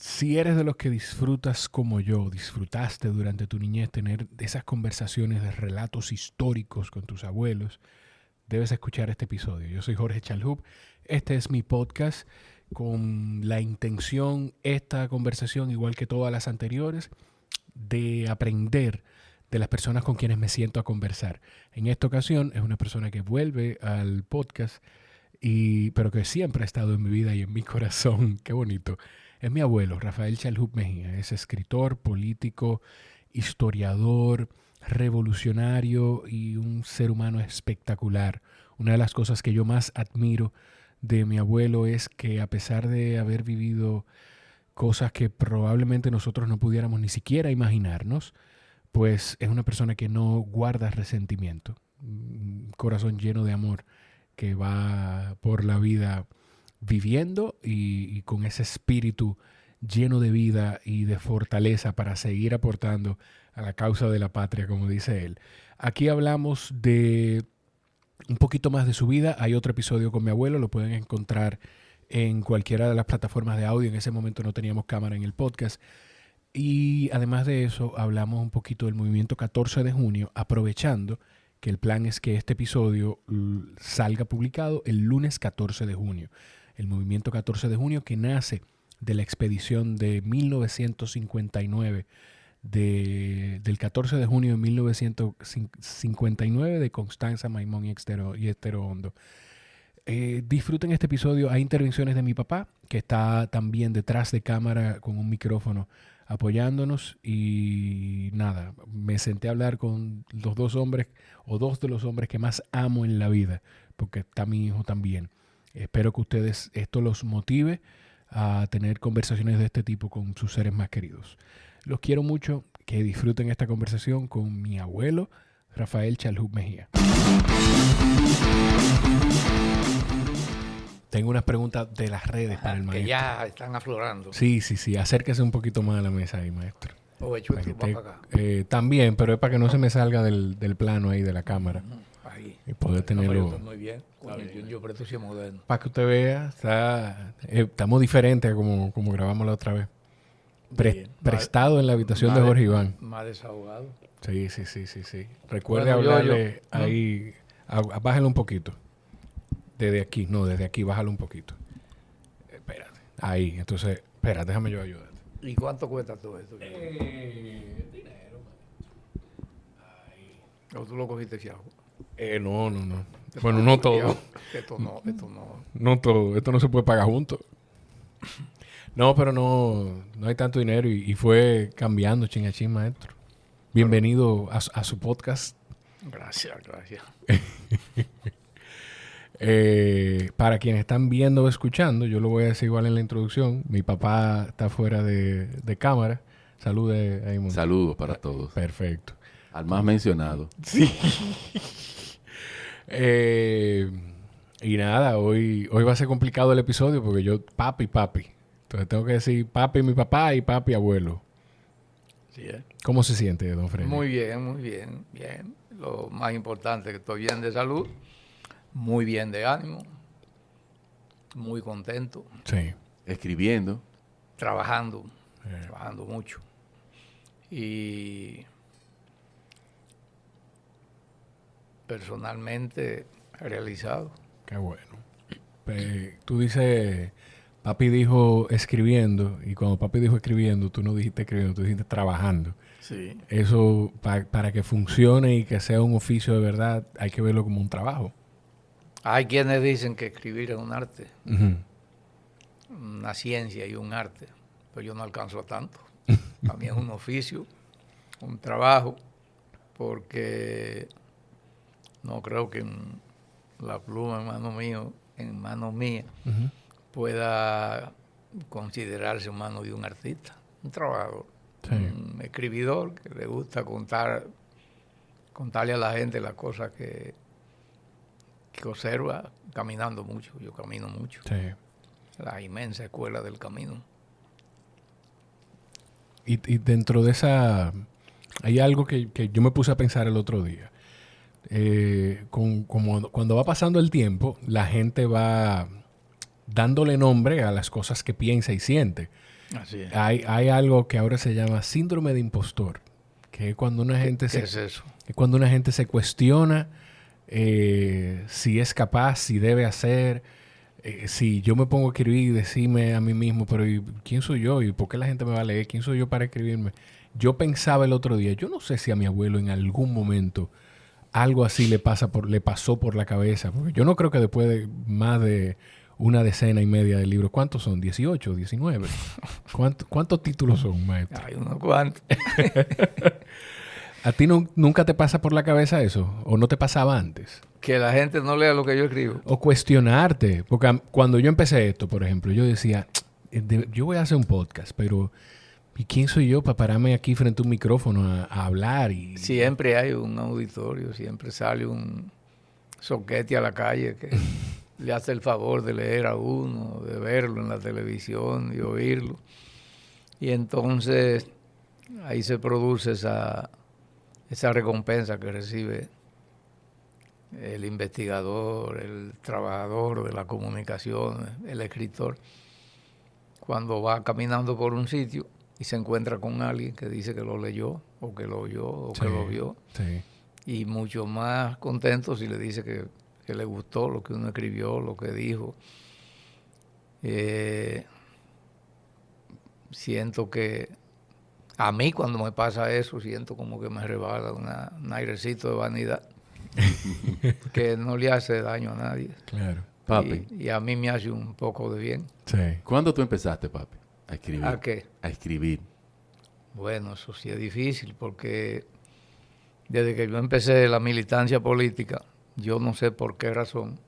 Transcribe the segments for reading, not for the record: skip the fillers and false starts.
Si eres de los que disfrutas como yo, disfrutaste durante tu niñez tener esas conversaciones de relatos históricos con tus abuelos, debes escuchar este episodio. Yo soy Jorge Chalhub. Este es mi podcast con la intención, esta conversación, igual que todas las anteriores, de aprender de las personas con quienes me siento a conversar. En esta ocasión es una persona que vuelve al podcast, pero que siempre ha estado en mi vida y en mi corazón. Qué bonito. Es mi abuelo, Rafael Chalhub Mejía. Es escritor, político, historiador, revolucionario y un ser humano espectacular. Una de las cosas que yo más admiro de mi abuelo es que, a pesar de haber vivido cosas que probablemente nosotros no pudiéramos ni siquiera imaginarnos, pues es una persona que no guarda resentimiento, un corazón lleno de amor que va por la vida viviendo y con ese espíritu lleno de vida y de fortaleza para seguir aportando a la causa de la patria, como dice él. Aquí hablamos de un poquito más de su vida. Hay otro episodio con mi abuelo, lo pueden encontrar en cualquiera de las plataformas de audio. En ese momento no teníamos cámara en el podcast. Y además de eso, hablamos un poquito del movimiento 14 de junio, aprovechando que el plan es que este episodio salga publicado el lunes 14 de junio. El movimiento 14 de junio que nace de la expedición de 1959, del 14 de junio de 1959 de Constanza Maimón y Estero Hondo. Disfruten este episodio. Hay intervenciones de mi papá, que está también detrás de cámara con un micrófono apoyándonos, y nada, me senté a hablar con los dos hombres, o dos de los hombres que más amo en la vida, porque está mi hijo también. Espero que ustedes esto los motive a tener conversaciones de este tipo con sus seres más queridos. Los quiero mucho, que disfruten esta conversación con mi abuelo, Rafael Chalhub Mejía. Tengo unas preguntas de las redes para el maestro. Que ya están aflorando. Sí. Acérquese un poquito más a la mesa ahí, maestro. O hecho para acá. También, pero es para que no se me salga del plano ahí de la cámara. Ahí. Y poder tenerlo. No, muy bien. Yo pero esto sí es moderno. Para que usted vea, estamos diferentes a como grabamos la otra vez. Prestado en la habitación de Jorge Iván. Más desahogado. Sí. Recuerde hablarle ahí. Bájalo un poquito. Desde aquí, bájalo un poquito. Espérate. Ahí, entonces, espérate, déjame yo ayudarte. ¿Y cuánto cuesta todo esto? Dinero, ahí. ¿O tú lo cogiste fiado? No. Bueno, no todo. Esto no. No todo. Esto no se puede pagar juntos. No, pero no hay tanto dinero y fue cambiando chingachín, maestro. Bienvenido a su podcast. Gracias. Para quienes están viendo o escuchando, yo lo voy a decir igual en la introducción. Mi papá está fuera de cámara. Salude ahí, Monte. Saludos para todos. Perfecto. Al más mencionado. Sí. Y nada, hoy va a ser complicado el episodio porque yo, papi. Entonces tengo que decir papi mi papá y papi abuelo. Sí, ¿Cómo se siente, don Freddy? Muy bien. Lo más importante es que estoy bien de salud, muy bien de ánimo, muy contento. Sí. Escribiendo. Trabajando mucho. Y personalmente realizado. Qué bueno. Tú dices, papi dijo escribiendo, y cuando papi dijo escribiendo, tú no dijiste escribiendo, tú dijiste trabajando. Sí. Eso, para que funcione y que sea un oficio de verdad, hay que verlo como un trabajo. Hay quienes dicen que escribir es un arte, una ciencia y un arte, pero yo no alcanzo a tanto. También es un oficio, un trabajo, porque no creo que la pluma en mano mía, pueda considerarse mano de un artista, un trabajador, un escribidor que le gusta contarle a la gente las cosas que observa caminando mucho. Yo camino mucho. Sí. La inmensa escuela del camino. Y dentro de esa, hay algo que yo me puse a pensar el otro día. Cuando va pasando el tiempo, la gente va dándole nombre a las cosas que piensa y siente. Así es. Hay algo que ahora se llama síndrome de impostor, que es cuando una gente ¿Qué es eso? es cuando una gente se cuestiona si es capaz, si debe hacer, si yo me pongo a escribir y decirme a mí mismo, pero ¿y quién soy yo? ¿Y por qué la gente me va a leer? ¿Quién soy yo para escribirme? Yo pensaba el otro día, yo no sé si a mi abuelo en algún momento algo así le pasó por la cabeza, porque yo no creo que después de más de una decena y media de libros, ¿cuántos son? ¿18, 19? ¿Cuántos títulos son, maestro? Hay unos cuantos. ¿A ti nunca te pasa por la cabeza eso? ¿O no te pasaba antes? Que la gente no lea lo que yo escribo. O cuestionarte. Porque cuando yo empecé esto, por ejemplo, yo decía, yo voy a hacer un podcast, pero ¿y quién soy yo para pararme aquí frente a un micrófono a hablar? Siempre hay un auditorio, siempre sale un soquete a la calle que le hace el favor de leer a uno, de verlo en la televisión y oírlo. Y entonces ahí se produce esa recompensa que recibe el investigador, el trabajador de la comunicación, el escritor, cuando va caminando por un sitio y se encuentra con alguien que dice que lo leyó, o que lo oyó, o que lo vio. Sí. Y mucho más contento si le dice que le gustó lo que uno escribió, lo que dijo. Siento que a mí cuando me pasa eso, siento como que me rebala un airecito de vanidad que no le hace daño a nadie. Claro. Papi. Y a mí me hace un poco de bien. Sí. ¿Cuándo tú empezaste, papi, a escribir? ¿A qué? A escribir. Bueno, eso sí es difícil porque desde que yo empecé la militancia política, yo no sé por qué razón,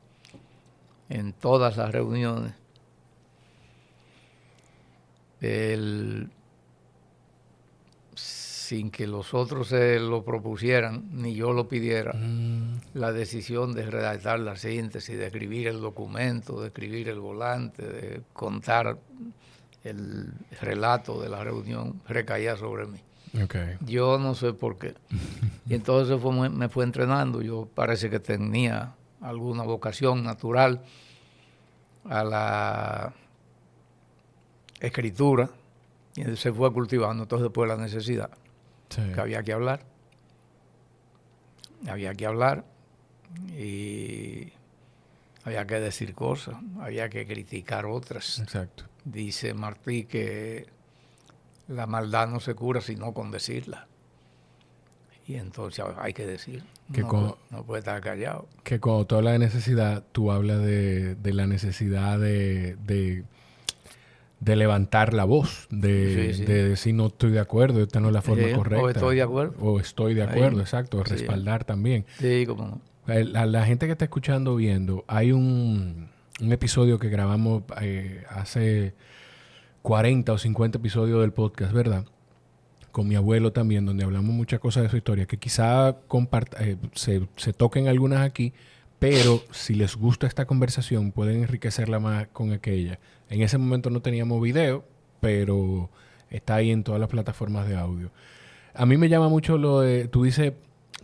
en todas las reuniones, sin que los otros se lo propusieran, ni yo lo pidiera, la decisión de redactar la síntesis, de escribir el documento, de escribir el volante, de contar el relato de la reunión, recaía sobre mí. Okay. Yo no sé por qué. Y entonces me fue entrenando. Yo parece que tenía alguna vocación natural a la escritura y se fue cultivando. Entonces después la necesidad, Sí. que había que hablar. Había que hablar y había que decir cosas, había que criticar otras. Exacto. Dice Martí que la maldad no se cura sino con decirla. Y entonces hay que decir. Que No puede estar callado. Que cuando tú hablas de necesidad, tú hablas de la necesidad de levantar la voz, de decir no estoy de acuerdo, esta no es la forma correcta. O estoy de acuerdo. O estoy de acuerdo, Ahí. exacto. Sí. Respaldar también. Sí, cómo no. La gente que está escuchando, viendo, hay un episodio que grabamos hace 40 o 50 episodios del podcast, ¿verdad? Con mi abuelo también, donde hablamos muchas cosas de su historia, que quizá se toquen algunas aquí, pero si les gusta esta conversación, pueden enriquecerla más con aquella. En ese momento no teníamos video, pero está ahí en todas las plataformas de audio. A mí me llama mucho lo de... Tú dices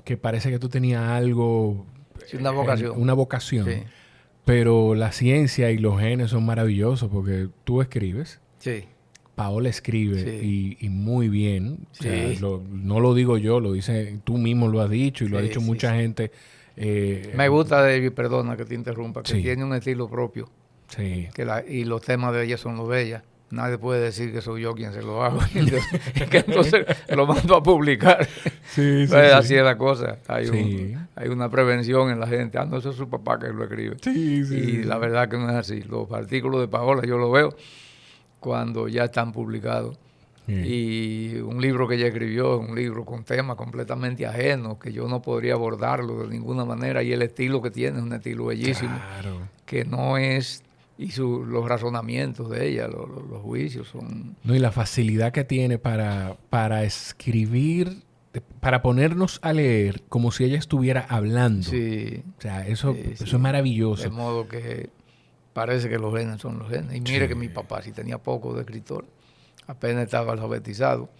que parece que tú tenías algo... Sí, una vocación. Una vocación. Sí. Pero la ciencia y los genes son maravillosos porque tú escribes. Sí. Paola escribe y muy bien. Sí. O sea, no lo digo yo, lo dice tú mismo, lo has dicho y lo ha dicho mucha gente. Me gusta David, perdona que te interrumpa, que Sí. tiene un estilo propio. Sí. Y los temas de ella son los de ella. Nadie puede decir que soy yo quien se lo hago. Entonces lo mando a publicar. Sí, Pues así es la cosa. Sí. Hay una prevención en la gente. No, eso es su papá que lo escribe. Sí, Y la verdad que no es así. Los artículos de Paola yo los veo cuando ya están publicados. Sí. Y un libro que ella escribió, un libro con temas completamente ajenos, que yo no podría abordarlo de ninguna manera. Y el estilo que tiene es un estilo bellísimo. Claro. Que no es... Y los razonamientos de ella, los juicios son... No, y la facilidad que tiene para escribir, para ponernos a leer como si ella estuviera hablando. Sí. O sea, eso Sí. es maravilloso. De modo que parece que los genes son los genes. Y mire que mi papá, si tenía poco de escritor, apenas estaba alfabetizado,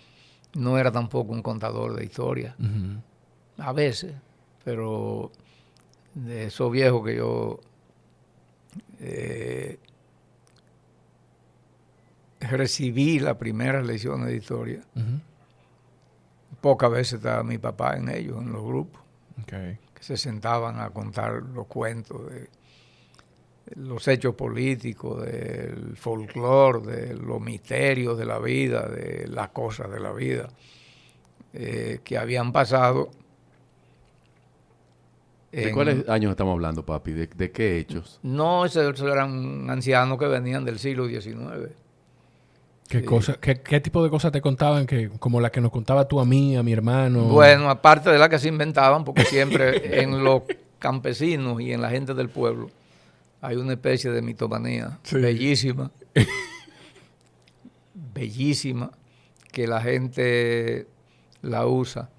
no era tampoco un contador de historia. Uh-huh. A veces, pero de esos viejos que yo recibí las primeras lecciones de historia, Ujú. pocas veces estaba mi papá en ellos, en los grupos, Okay. que se sentaban a contar los cuentos de los hechos políticos, del folclore, de los misterios de la vida, de las cosas de la vida que habían pasado. ¿De cuáles años estamos hablando, papi? ¿De qué hechos? No, esos eran ancianos que venían del siglo XIX. ¿Qué tipo de cosas te contaban como la que nos contaba tú a mí, a mi hermano? Bueno, aparte de la que se inventaban, porque siempre en los campesinos y en la gente del pueblo hay una especie de mitomanía bellísima, bellísima, que la gente la usa.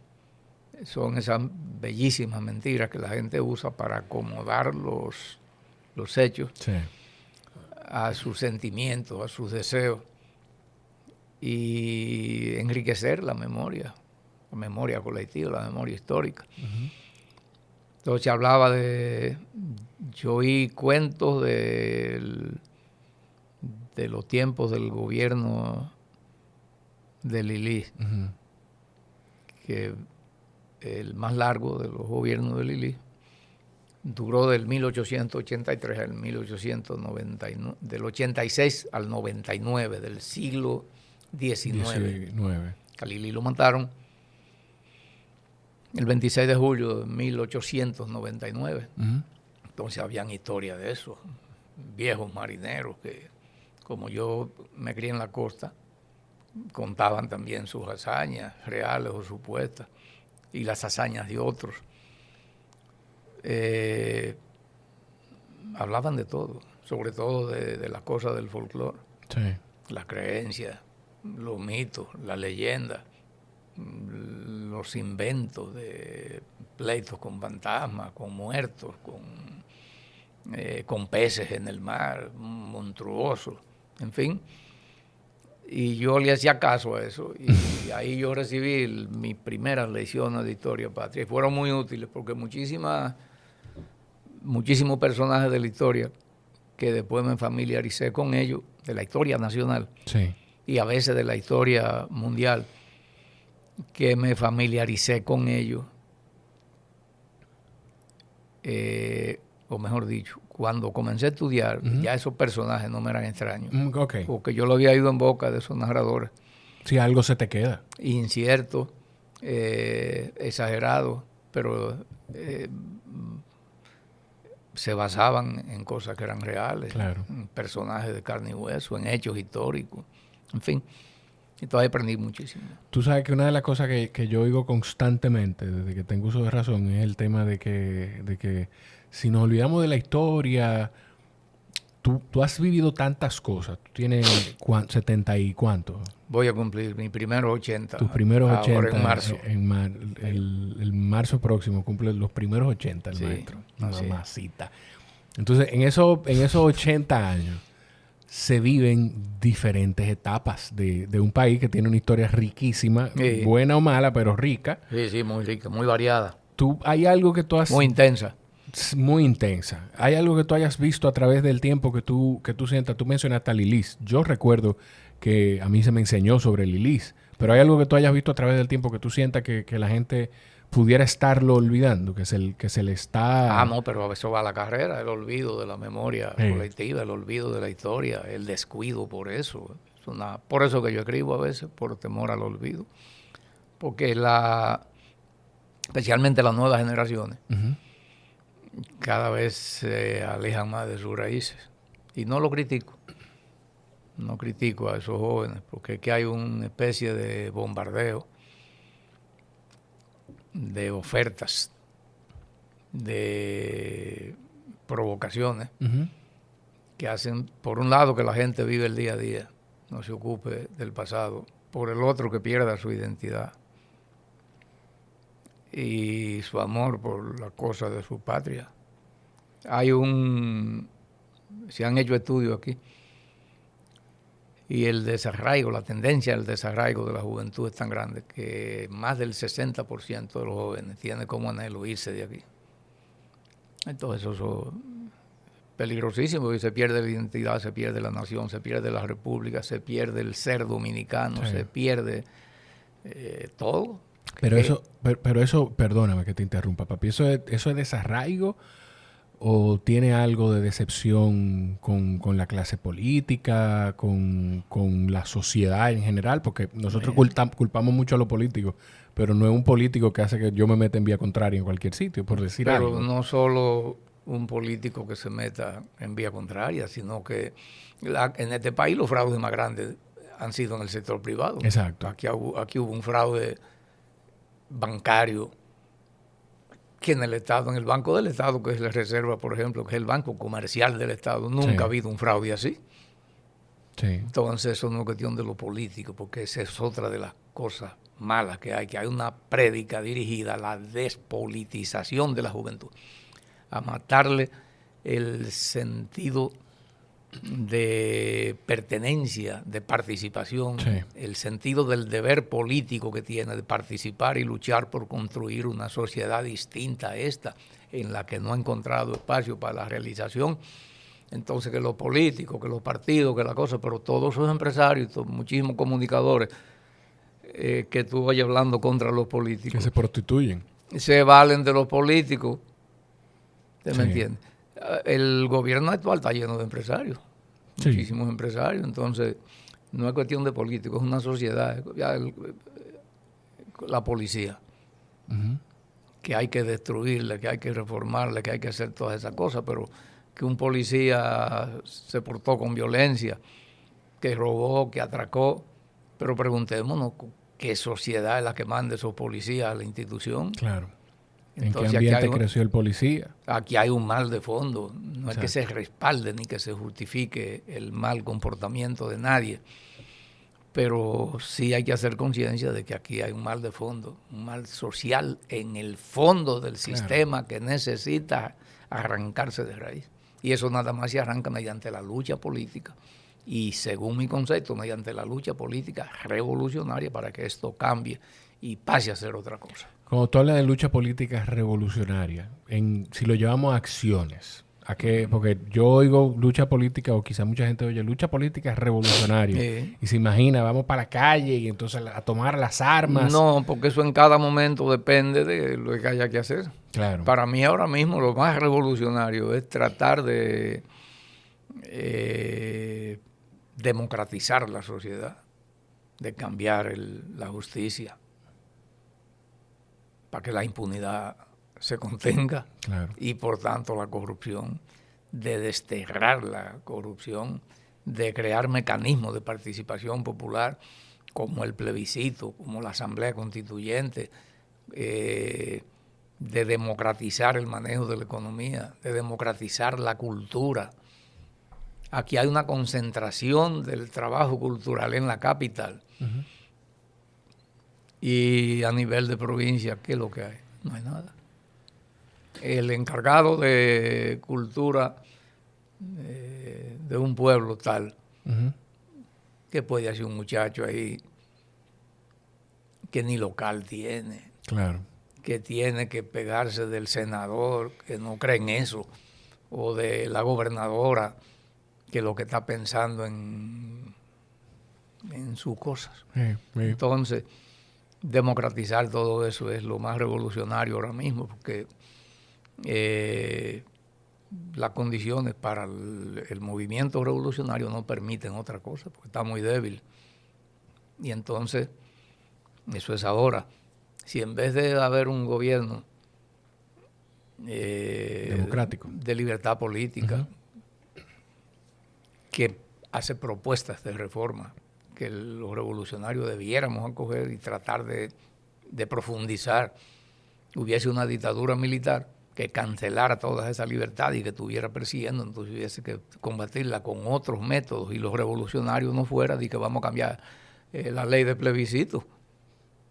Son esas bellísimas mentiras que la gente usa para acomodar los hechos a sus sentimientos, a sus deseos y enriquecer la memoria colectiva, la memoria histórica. Uh-huh. Entonces hablaba yo oí cuentos de los tiempos del gobierno de Lili, uh-huh, que el más largo de los gobiernos de Lili duró del 1883 al 1899, del 86 al 99, del siglo XIX. A Lili lo mataron el 26 de julio de 1899. Uh-huh. Entonces habían historias de eso, viejos marineros que, como yo me crié en la costa, contaban también sus hazañas reales o supuestas y las hazañas de otros. Hablaban de todo, sobre todo de las cosas del folclore, sí, las creencias, los mitos, las leyendas, los inventos de pleitos con fantasmas, con muertos, con peces en el mar, monstruosos, en fin. Y yo le hacía caso a eso y ahí yo recibí mis primeras lecciones de historia patria y fueron muy útiles porque muchísimos personajes de la historia que después me familiaricé con ellos, de la historia nacional, sí, y a veces de la historia mundial, que me familiaricé con ellos, o mejor dicho, cuando comencé a estudiar, uh-huh, ya esos personajes no me eran extraños, okay, porque yo lo había ido en boca de esos narradores. Si algo se te queda. Incierto, exagerado, pero se basaban en cosas que eran reales, claro, en personajes de carne y hueso, en hechos históricos, en fin. Entonces aprendí muchísimo. Tú sabes que una de las cosas que yo oigo constantemente desde que tengo uso de razón es el tema de que si nos olvidamos de la historia, tú has vivido tantas cosas. Tú tienes 70 y cuánto. Voy a cumplir mis primeros 80. Tus primeros 80 en marzo. El marzo próximo cumple los primeros 80 el sí, maestro. Mamacita. Entonces, en esos 80 años se viven diferentes etapas de un país que tiene una historia riquísima, sí, buena o mala, pero rica. Sí, muy rica, muy variada. ¿Hay algo que tú has... Muy intensa. Muy intensa. ¿Hay algo que tú hayas visto a través del tiempo que tú sientas? Tú mencionaste a Lilis. Yo recuerdo que a mí se me enseñó sobre Lilis, pero ¿hay algo que tú hayas visto a través del tiempo que tú sientas que la gente pudiera estarlo olvidando, que se le está... No, pero eso va a la carrera, el olvido de la memoria colectiva, el olvido de la historia, el descuido por eso. Por eso que yo escribo a veces, por temor al olvido. Porque especialmente las nuevas generaciones, uh-huh, cada vez se alejan más de sus raíces. Y no lo critico. No critico a esos jóvenes, porque es que hay una especie de bombardeo de ofertas, de provocaciones, uh-huh, que hacen, por un lado, que la gente vive el día a día, no se ocupe del pasado, por el otro, que pierda su identidad y su amor por las cosas de su patria. Se han hecho estudios aquí, y el desarraigo, la tendencia al desarraigo de la juventud es tan grande que más del 60% de los jóvenes tiene como anhelo irse de aquí. Entonces eso peligrosísimo, porque se pierde la identidad, se pierde la nación, se pierde la república, se pierde el ser dominicano, Sí. se pierde todo. Pero eso, perdóname que te interrumpa, papi, ¿eso es desarraigo o tiene algo de decepción con la clase política, con la sociedad en general? Porque nosotros culpamos mucho a los políticos, pero no es un político que hace que yo me meta en vía contraria en cualquier sitio, por decir Pero algo. no solo un político que se meta en vía contraria, sino que en este país los fraudes más grandes han sido en el sector privado. Exacto. Aquí hubo un fraude bancario que en el Estado, en el Banco del Estado, que es la Reserva, por ejemplo, que es el banco comercial del Estado, nunca Sí. ha habido un fraude así. Sí. Entonces eso no es cuestión de lo político, porque esa es otra de las cosas malas que hay una prédica dirigida a la despolitización de la juventud, a matarle el sentido de pertenencia, de participación, Sí. el sentido del deber político que tiene de participar y luchar por construir una sociedad distinta a esta, en la que no ha encontrado espacio para la realización. Entonces que los políticos, que los partidos, que la cosa, pero todos esos empresarios, muchísimos comunicadores que tú vayas hablando contra los Que políticos, se prostituyen. se valen de los políticos. ¿Usted Sí. me entiende? El gobierno actual está lleno de empresarios, Sí. muchísimos empresarios, entonces no es cuestión de políticos, es una sociedad. La policía, Ujú. que hay que destruirla, que hay que reformarla, que hay que hacer todas esas cosas, pero que un policía se portó con violencia, que robó, que atracó, pero preguntémonos qué sociedad es la que manda esos policías a la institución. Claro. Entonces, ¿En qué ambiente creció el policía? Aquí hay un mal de fondo, no es que Exacto. se respalde ni que se justifique el mal comportamiento de nadie, pero sí hay que hacer conciencia de que aquí hay un mal de fondo, un mal social en el fondo del sistema que necesita arrancarse de raíz. Y eso nada más se arranca mediante la lucha política y, según mi concepto, mediante la lucha política revolucionaria para que esto cambie y pase a ser otra cosa. Cuando tú hablas de lucha política revolucionaria, si lo llevamos a acciones, porque yo oigo lucha política, o quizá mucha gente oye lucha política revolucionaria, y se imagina, vamos para la calle y entonces a tomar las armas. No, porque eso en cada momento depende de lo que haya que hacer. Claro. Para mí ahora mismo lo más revolucionario es tratar de democratizar la sociedad, de cambiar la justicia, para que la impunidad se contenga. Claro. Y por tanto la corrupción, de desterrar la corrupción, de crear mecanismos de participación popular como el plebiscito, como la asamblea constituyente, de democratizar el manejo de la economía, de democratizar la cultura. Aquí hay una concentración del trabajo cultural en la capital. Uh-huh. Y a nivel de provincia, ¿qué es lo que hay? No hay nada. El encargado de cultura de un pueblo tal, Uh-huh. ¿qué puede hacer un muchacho ahí que ni local tiene? Claro. Que tiene que pegarse del senador, que no cree en eso, o de la gobernadora, que lo que está pensando en sus cosas. Entonces, democratizar todo eso es lo más revolucionario ahora mismo, porque las condiciones para el movimiento revolucionario no permiten otra cosa, porque está muy débil. Y entonces, eso es ahora. Si en vez de haber un gobierno democrático, de libertad política, uh-huh, que hace propuestas de reforma, que los revolucionarios debiéramos acoger y tratar de profundizar, hubiese una dictadura militar que cancelara todas esas libertades y que estuviera persiguiendo, entonces hubiese que combatirla con otros métodos, y los revolucionarios no fuera de que vamos a cambiar la ley de plebiscito,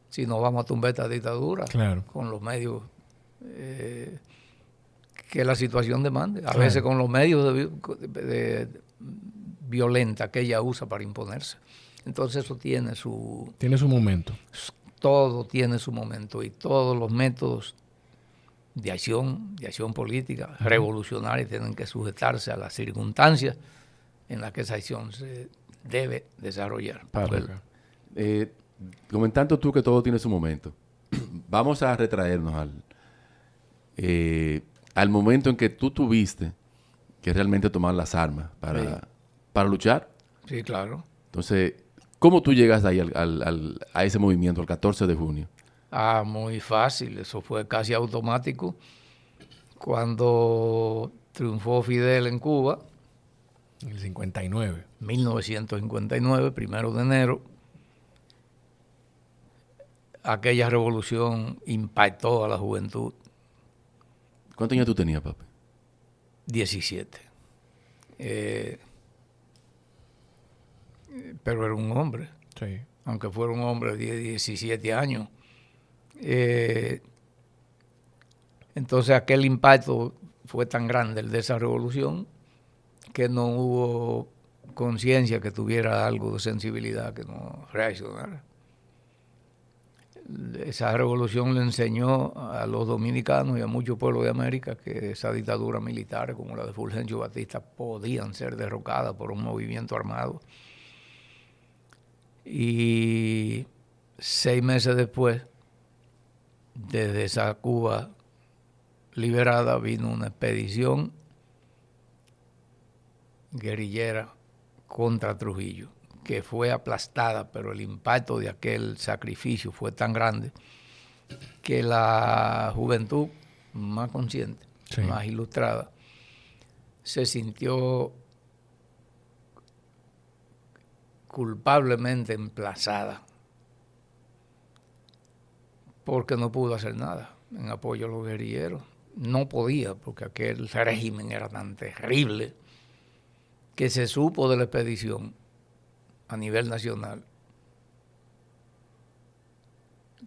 si no vamos a tumbar esta dictadura, claro, con los medios que la situación demande, a veces con los medios de violenta que ella usa para imponerse. Entonces eso tiene su momento. Todo tiene su momento, y todos los métodos de acción política, revolucionaria, tienen que sujetarse a las circunstancias en las que esa acción se debe desarrollar. Comentando tú que todo tiene su momento, vamos a retraernos al momento en que tú tuviste que realmente tomar las armas para luchar. Sí, claro. Entonces, ¿cómo tú llegas ahí a ese movimiento, el 14 de junio? Muy fácil, eso fue casi automático. Cuando triunfó Fidel en Cuba, En el 59. 1959, 1 de enero, aquella revolución impactó a la juventud. ¿Cuántos años tú tenías, papi? 17. Pero era un hombre. Sí. Aunque fuera un hombre de 17 años. Entonces aquel impacto fue tan grande el de esa revolución que no hubo conciencia que tuviera algo de sensibilidad que no reaccionara. Esa revolución le enseñó a los dominicanos y a muchos pueblos de América que esa dictadura militar como la de Fulgencio Batista podían ser derrocadas por un movimiento armado. Y 6 meses después, desde esa Cuba liberada, vino una expedición guerrillera contra Trujillo, que fue aplastada, pero el impacto de aquel sacrificio fue tan grande que la juventud más consciente, Sí. más ilustrada, se sintió culpablemente emplazada porque no pudo hacer nada en apoyo a los guerrilleros. No podía, porque aquel régimen era tan terrible que se supo de la expedición a nivel nacional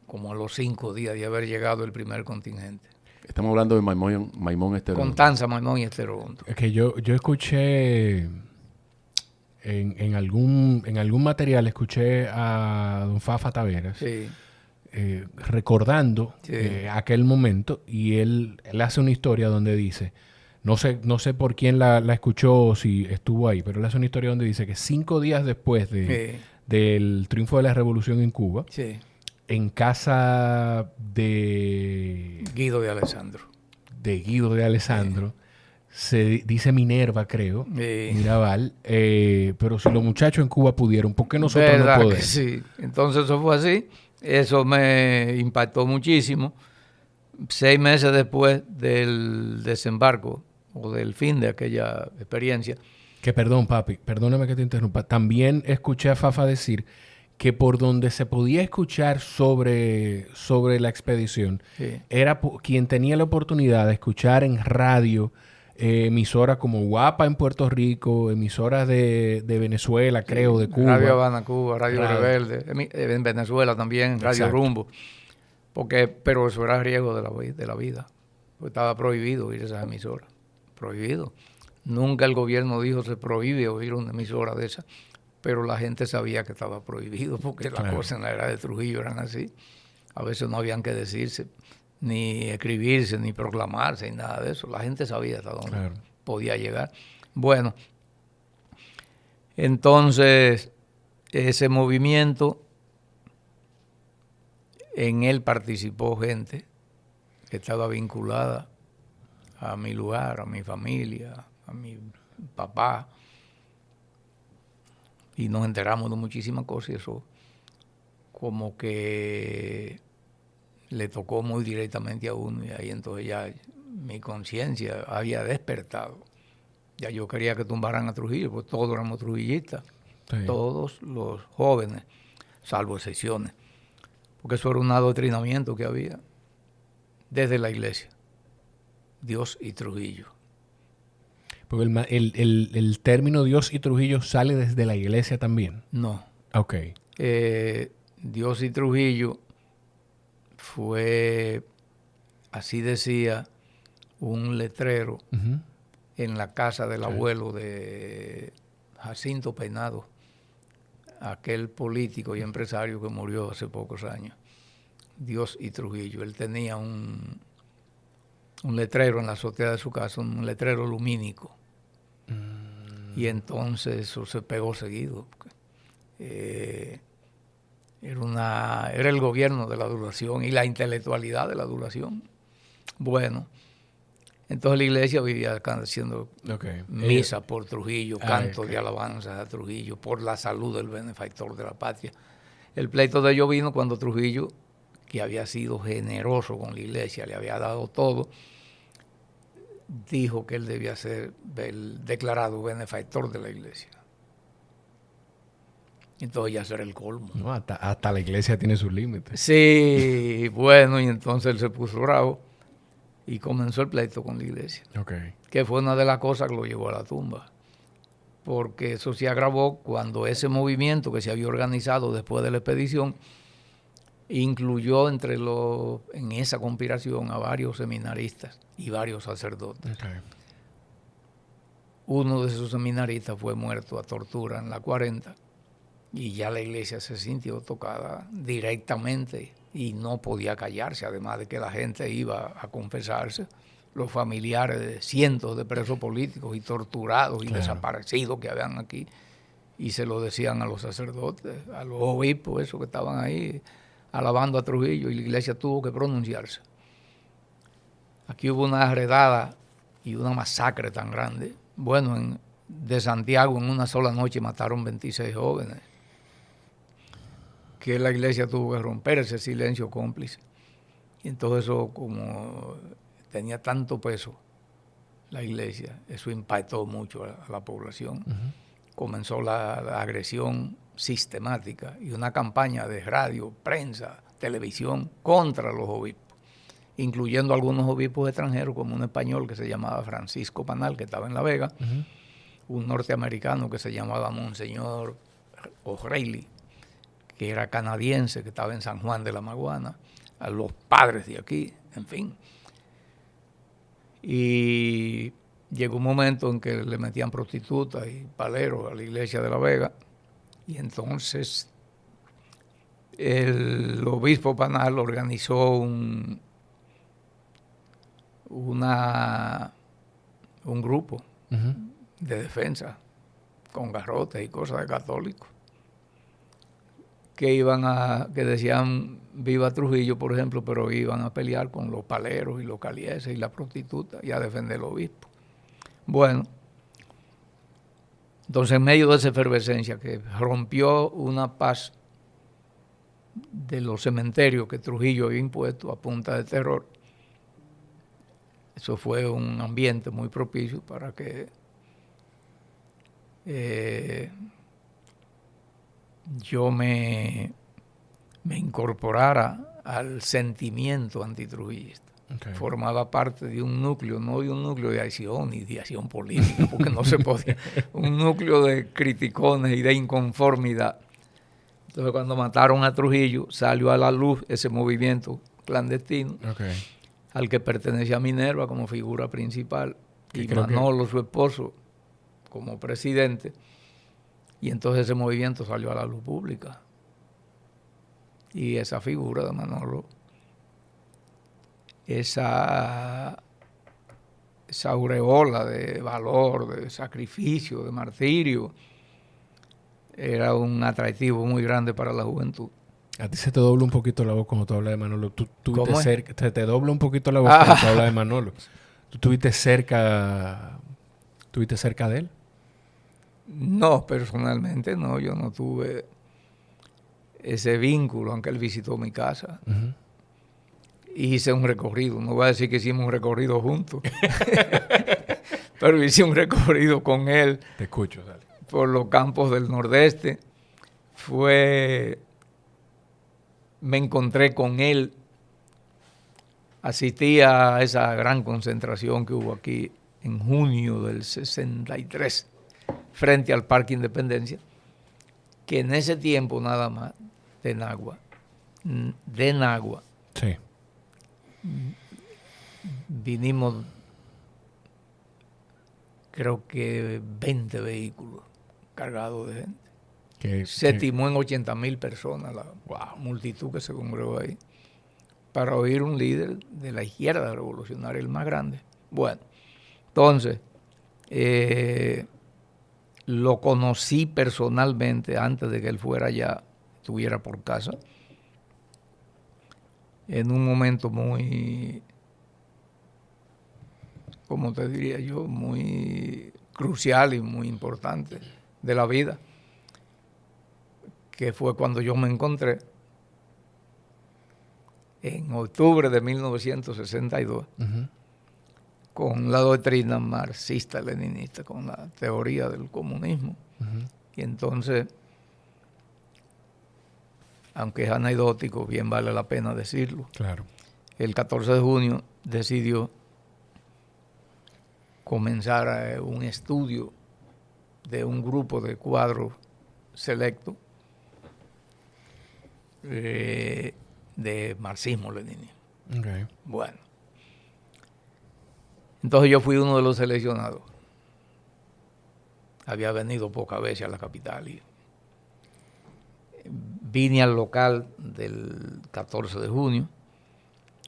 como a los 5 días de haber llegado el primer contingente. Estamos hablando de Maimón Esterondo. Constanza, Maimón y Esterondo. Es que yo escuché en algún material, escuché a don Fafa Taveras Sí, recordando Sí. Aquel momento, y él hace una historia donde dice, no sé por quién la escuchó o si estuvo ahí, pero él hace una historia donde dice que 5 días después del triunfo de la revolución en Cuba, sí. en casa de Guido de Alessandro. Guido de Alessandro, se dice Minerva, creo, Sí. Mirabal, pero si los muchachos en Cuba pudieron, ¿por qué nosotros no ¿Verdad que podemos? sí? Entonces eso fue así. Eso me impactó muchísimo. 6 meses después del desembarco o del fin de aquella experiencia. Que perdón, papi, perdóname que te interrumpa. También escuché a Fafa decir que por donde se podía escuchar sobre la expedición, Sí. era quien tenía la oportunidad de escuchar en radio emisoras como Guapa en Puerto Rico, emisoras de Venezuela, creo, de Cuba. Radio Habana, Cuba, Radio Radio. Rebelde, en Venezuela también, Radio Exacto. Rumbo. Pero eso era riesgo de la vida. Pues estaba prohibido oír esas emisoras. Prohibido. Nunca el gobierno dijo se prohíbe oír una emisora de esas, pero la gente sabía que estaba prohibido porque las cosas en la era de Trujillo eran así. A veces no habían que decirse, ni escribirse, ni proclamarse, ni nada de eso. La gente sabía hasta dónde podía llegar. Bueno, entonces ese movimiento, en él participó gente que estaba vinculada a mi lugar, a mi familia, a mi papá, y nos enteramos de muchísimas cosas y eso como que le tocó muy directamente a uno, y ahí entonces ya mi conciencia había despertado. Ya yo quería que tumbaran a Trujillo, pues todos éramos trujillistas, todos los jóvenes, salvo excepciones, porque eso era un adoctrinamiento que había desde la iglesia, Dios y Trujillo. Porque el término Dios y Trujillo sale desde la iglesia también. No. Ok. Dios y Trujillo fue, así decía, un letrero en la casa del abuelo de Jacinto Peinado, aquel político y empresario que murió hace pocos años. Dios y Trujillo. Él tenía un letrero en la azotea de su casa, un letrero lumínico. Y entonces eso se pegó seguido. Era el gobierno de la adulación y la intelectualidad de la adulación. Bueno, entonces la iglesia vivía haciendo misa por Trujillo, cantos de alabanza a Trujillo, por la salud del benefactor de la patria. El pleito de ellos vino cuando Trujillo, que había sido generoso con la iglesia, le había dado todo, dijo que él debía ser el declarado benefactor de la iglesia. Entonces ya será el colmo. No, hasta la iglesia tiene sus límites. Sí, bueno, y entonces él se puso bravo y comenzó el pleito con la iglesia. Que fue una de las cosas que lo llevó a la tumba. Porque eso se agravó cuando ese movimiento que se había organizado después de la expedición incluyó en esa conspiración a varios seminaristas y varios sacerdotes. Uno de esos seminaristas fue muerto a tortura en la 40 y ya la iglesia se sintió tocada directamente y no podía callarse, además de que la gente iba a confesarse, los familiares de cientos de presos políticos y torturados y desaparecidos que habían aquí, y se lo decían a los sacerdotes, a los obispos, esos que estaban ahí alabando a Trujillo, y la iglesia tuvo que pronunciarse. Aquí hubo una redada y una masacre tan grande. Bueno, de Santiago en una sola noche mataron 26 jóvenes, que la iglesia tuvo que romper ese silencio cómplice. Y entonces eso, como tenía tanto peso la iglesia, eso impactó mucho a la población. Comenzó la agresión sistemática y una campaña de radio, prensa, televisión contra los obispos, incluyendo algunos obispos extranjeros, como un español que se llamaba Francisco Panal, que estaba en La Vega, un norteamericano que se llamaba Monseñor O'Reilly, que era canadiense, que estaba en San Juan de la Maguana, a los padres de aquí, en fin. Y llegó un momento en que le metían prostitutas y paleros a la iglesia de La Vega, y entonces el obispo Panal organizó un grupo de defensa con garrotes y cosas de católicos que decían viva Trujillo, por ejemplo, pero iban a pelear con los paleros y los calieses y la prostituta y a defender al obispo. Bueno, entonces en medio de esa efervescencia que rompió una paz de los cementerios que Trujillo había impuesto a punta de terror, eso fue un ambiente muy propicio para que yo me incorporara al sentimiento antitrujillista. Formaba parte de un núcleo, no de un núcleo de acción ni de acción política, porque no se podía, un núcleo de criticones y de inconformidad. Entonces, cuando mataron a Trujillo, salió a la luz ese movimiento clandestino al que pertenecía Minerva como figura principal y Manolo, su esposo, como presidente. Y entonces ese movimiento salió a la luz pública. Y esa figura de Manolo, esa aureola de valor, de sacrificio, de martirio, era un atractivo muy grande para la juventud. A ti se te dobla un poquito la voz cuando tú hablas de Manolo. Se te dobla un poquito la voz cuando tú hablas de Manolo. ¿Tú estuviste cerca de él? No, personalmente no. Yo no tuve ese vínculo, aunque él visitó mi casa. Hice un recorrido. No voy a decir que hicimos un recorrido juntos. Pero hice un recorrido con él. Te escucho, dale. Por los campos del Nordeste. Me encontré con él, asistí a esa gran concentración que hubo aquí en junio del 63 frente al Parque Independencia, que en ese tiempo nada más de Nagua sí, vinimos creo que 20 vehículos cargados de gente. Se estimó en 80,000 personas la multitud que se congregó ahí. para oír un líder de la izquierda revolucionaria, el más grande. Bueno, entonces, lo conocí personalmente antes de que él fuera allá, estuviera por casa, en un momento muy, como te diría yo, muy crucial y muy importante de la vida, que fue cuando yo me encontré en octubre de 1962 con la doctrina marxista-leninista, con la teoría del comunismo. Y entonces, aunque es anecdótico, bien vale la pena decirlo. Claro. El 14 de junio decidió comenzar un estudio de un grupo de cuadros selectos de marxismo-leninismo. Okay. Bueno, entonces yo fui uno de los seleccionados. Había venido pocas veces a la capital y vine al local del 14 de junio.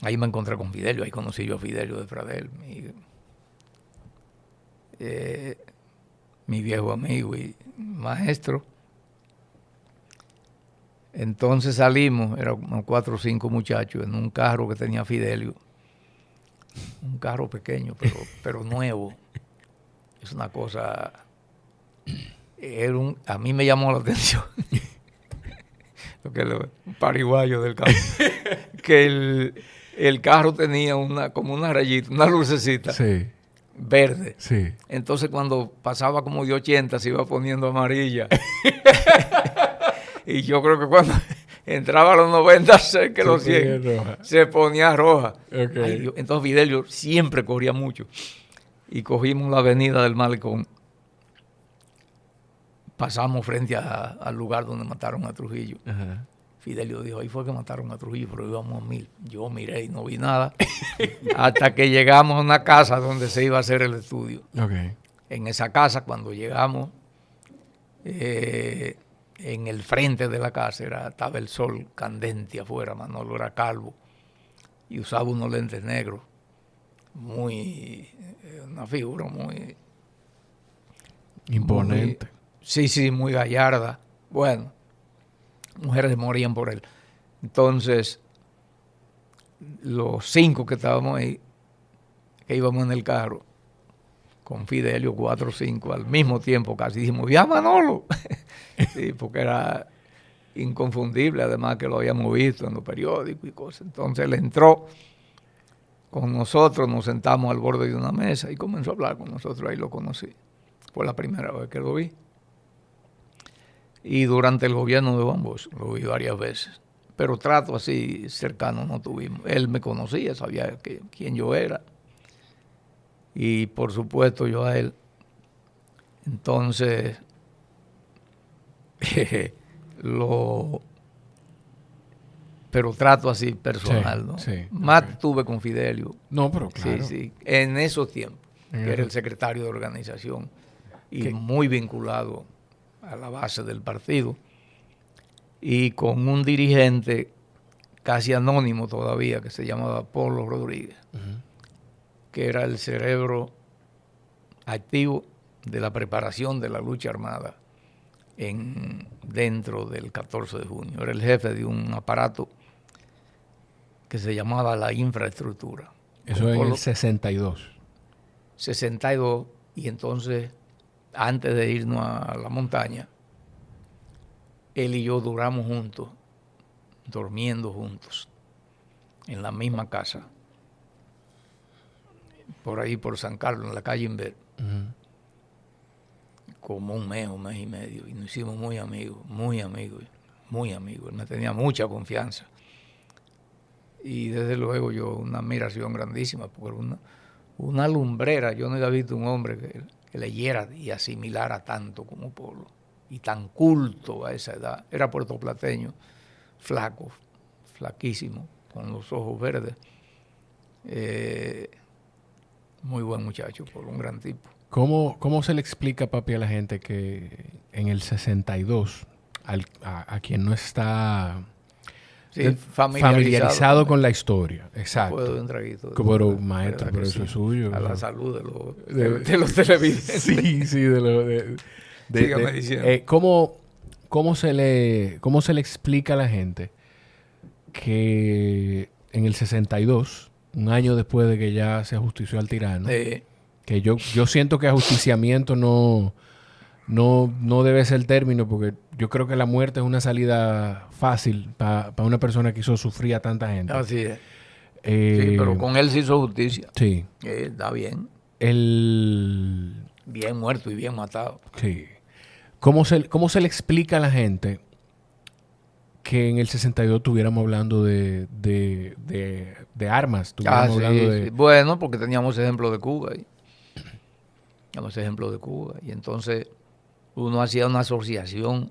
Ahí me encontré con Fidelio, ahí conocí yo a Fidelio de Pradel, mi viejo amigo y maestro. Entonces salimos, éramos 4 o 5 muchachos en un carro que tenía Fidelio. Un carro pequeño, pero nuevo. Es una cosa... a mí me llamó la atención. Un pariguayo del carro. Que el carro tenía como una rayita, una lucecita. Sí. Verde. Sí. Entonces cuando pasaba como de 80 se iba poniendo amarilla. Y yo creo que cuando entraba a los 90, sé que los 100 se ponía roja. Okay. Ay, entonces Fidelio siempre corría mucho. Y cogimos la avenida del Malecón. Pasamos frente al lugar donde mataron a Trujillo. Ajá. Fidelio dijo, ahí fue que mataron a Trujillo, pero íbamos a 1000. Yo miré y no vi nada. Hasta que llegamos a una casa donde se iba a hacer el estudio. Okay. En esa casa, cuando llegamos, en el frente de la casa estaba el sol candente afuera. Manolo era calvo y usaba unos lentes negros. Una figura muy... Imponente. Sí, muy gallarda. Bueno, mujeres morían por él. Entonces, los 5 que estábamos ahí, que íbamos en el carro, con Fidelio, 4 o 5, al mismo tiempo casi, dijimos, ¡ya Manolo! Sí, porque era inconfundible, además que lo habíamos visto en los periódicos y cosas. Entonces él entró con nosotros, nos sentamos al borde de una mesa y comenzó a hablar con nosotros. Ahí lo conocí. Fue la primera vez que lo vi. Y durante el gobierno de Juan Bosch lo vi varias veces. Pero trato así cercano no tuvimos. Él me conocía, sabía quién yo era. Y por supuesto yo a él. Entonces, pero trato así personal, ¿no? Sí, Más okay. tuve con Fidelio. No, pero claro. Sí, en esos tiempos, que era el secretario de organización y muy vinculado a la base del partido, y con un dirigente casi anónimo todavía que se llamaba Polo Rodríguez, que era el cerebro activo de la preparación de la lucha armada dentro del 14 de junio. Era el jefe de un aparato que se llamaba la infraestructura. Eso en el 62. 62, y entonces, antes de irnos a la montaña, él y yo duramos juntos, durmiendo juntos, en la misma casa, por ahí por San Carlos, en la calle Inver, como un mes y medio, y nos hicimos muy amigos. Él me tenía mucha confianza. Y desde luego yo una admiración grandísima, porque era una lumbrera. Yo no había visto un hombre que leyera y asimilara tanto como Polo, y tan culto a esa edad. Era puertoplateño, flaco, flaquísimo, con los ojos verdes. Muy buen muchacho, Polo, un gran tipo. ¿Cómo se le explica, papi, a la gente que en el 62, a quien no está Sí, familiarizado con la historia. Exacto. Puedo un traguito. Pero, maestro, pero eso es suyo. A la salud de los televidentes. Sí, Sígame diciendo. ¿Cómo se le explica a la gente que en el 62, un año después de que ya se ajustició al tirano, que yo siento que ajusticiamiento no debe ser el término, porque yo creo que la muerte es una salida fácil para una persona que hizo sufrir a tanta gente. Así es. Sí, pero con él se hizo justicia. Sí. Está bien. Bien muerto y bien matado. Sí. ¿Cómo se le explica a la gente que en el 62 estuviéramos hablando de armas? Estuviéramos hablando de... Sí. Bueno, porque teníamos ejemplo de Cuba. Teníamos ejemplo de Cuba. Y entonces uno hacía una asociación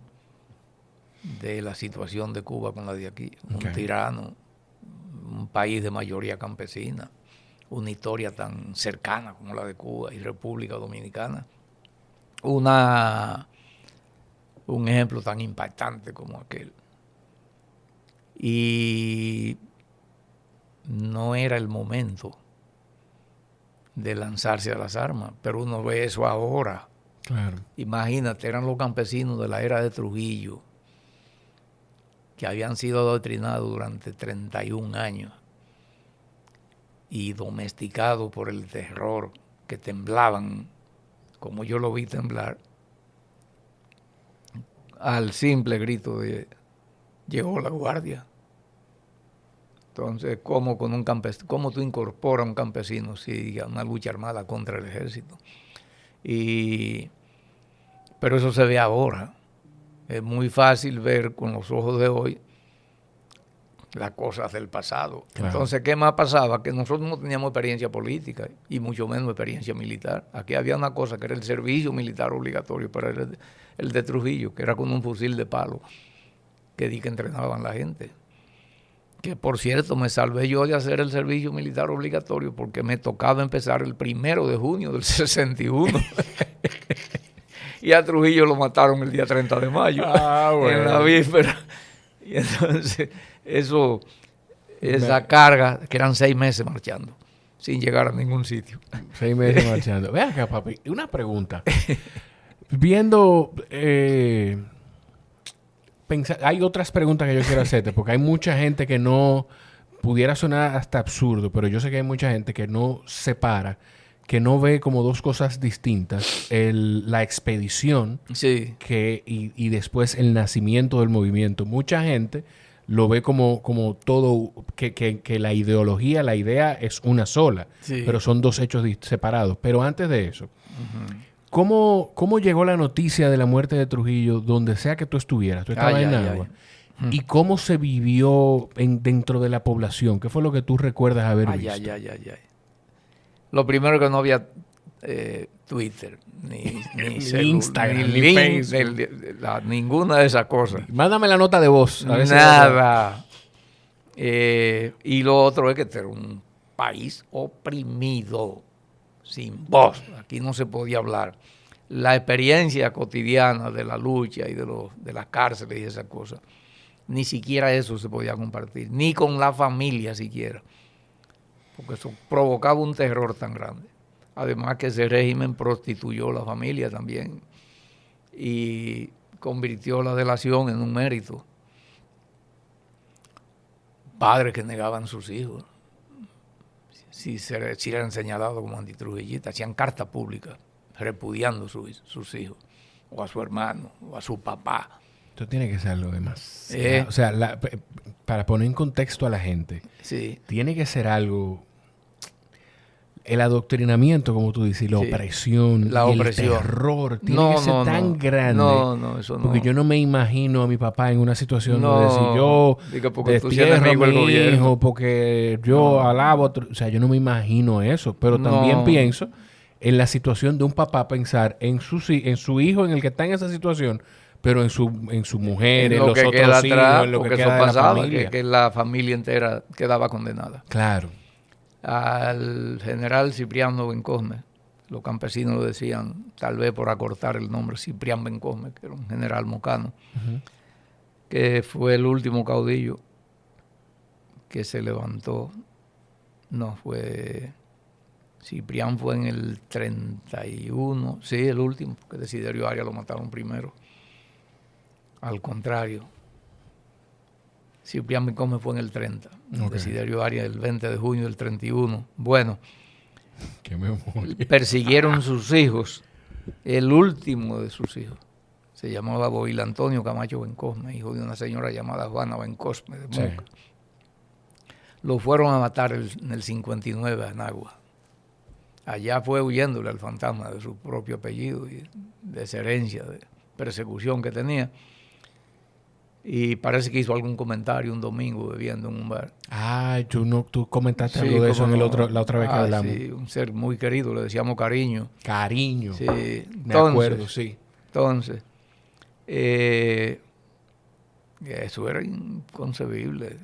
de la situación de Cuba con la de aquí. Okay. Un tirano, un país de mayoría campesina, una historia tan cercana como la de Cuba y República Dominicana. Un ejemplo tan impactante como aquel. Y no era el momento de lanzarse a las armas, pero uno ve eso ahora. Claro. Imagínate, eran los campesinos de la era de Trujillo que habían sido adoctrinados durante 31 años y domesticados por el terror, que temblaban, como yo lo vi temblar, al simple grito de llegó la guardia. Entonces, ¿cómo tú incorporas a un campesino a una lucha armada contra el ejército? Pero eso se ve ahora. Es muy fácil ver con los ojos de hoy las cosas del pasado. Claro. Entonces, ¿qué más pasaba? Que nosotros no teníamos experiencia política y mucho menos experiencia militar. Aquí había una cosa que era el servicio militar obligatorio para el de Trujillo, que era con un fusil de palo que entrenaban la gente. Que por cierto me salvé yo de hacer el servicio militar obligatorio porque me tocaba empezar el 1 de junio del 61. Y a Trujillo lo mataron el día 30 de mayo, bueno, en la víspera. Y entonces esa carga, que eran 6 meses marchando, sin llegar a ningún sitio. 6 meses marchando. Ven acá, papi, una pregunta. Viendo... hay otras preguntas que yo quiero hacerte, porque hay mucha gente que no... Pudiera sonar hasta absurdo, pero yo sé que hay mucha gente que no separa, que no ve como dos cosas distintas, la expedición sí. y después el nacimiento del movimiento. Mucha gente lo ve como todo, que la ideología, la idea es una sola, sí. Pero son dos hechos separados. Pero antes de eso, ¿cómo llegó la noticia de la muerte de Trujillo donde sea que tú estuvieras? Tú estabas en Agua. ¿Y cómo se vivió dentro de la población? ¿Qué fue lo que tú recuerdas haber visto? Lo primero que no había Twitter, ni Instagram, ni Facebook, ninguna de esas cosas. Mándame la nota de voz. A veces nada. Y lo otro es que este era un país oprimido, sin voz. Aquí no se podía hablar. La experiencia cotidiana de la lucha y de las cárceles y esas cosas, ni siquiera eso se podía compartir, ni con la familia siquiera. Porque eso provocaba un terror tan grande. Además que ese régimen prostituyó la familia también y convirtió la delación en un mérito. Padres que negaban sus hijos, si eran señalados como antitrujillistas, hacían cartas públicas repudiando sus hijos, o a su hermano, o a su papá. Esto tiene que ser lo demás. O sea, para poner en contexto a la gente, sí. Tiene que ser algo... El adoctrinamiento, como tú dices, la opresión, el terror, tiene que ser tan grande. No, eso no. Porque yo no me imagino a mi papá en una situación de decir, yo destierro a mi hijo porque yo alabo. O sea, yo no me imagino eso. Pero también pienso en la situación de un papá, pensar en su hijo, en el que está en esa situación, pero en su mujer, en los otros hijos, en lo que queda de la familia. Que la familia entera quedaba condenada. Claro. Al general Cipriano Bencosme, los campesinos lo decían, tal vez por acortar el nombre, Ciprián Bencosme, que era un general mocano, que fue el último caudillo que se levantó, no fue, Ciprián fue en el 31, sí, el último, porque Desiderio Arias lo mataron primero. Al contrario, Ciprián Vicome fue en el 30, Okay. Desiderio Arias el 20 de junio del 31. Bueno, Qué memoria. persiguieron sus hijos, el último de sus hijos. Se llamaba Boil Antonio Camacho Bencosme, hijo de una señora llamada Juana Bencosme de Moca. Sí. Lo fueron a matar en el 59 a Nagua. Allá fue huyéndole al fantasma de su propio apellido y de esa herencia de persecución que tenía. Y parece que hizo algún comentario un domingo bebiendo en un bar. Ah, tú comentaste Sí, algo de eso cómo en no. la otra vez que hablamos. Sí, un ser muy querido, le decíamos cariño. Cariño. Sí, Me acuerdo, sí. Entonces, eso era inconcebible.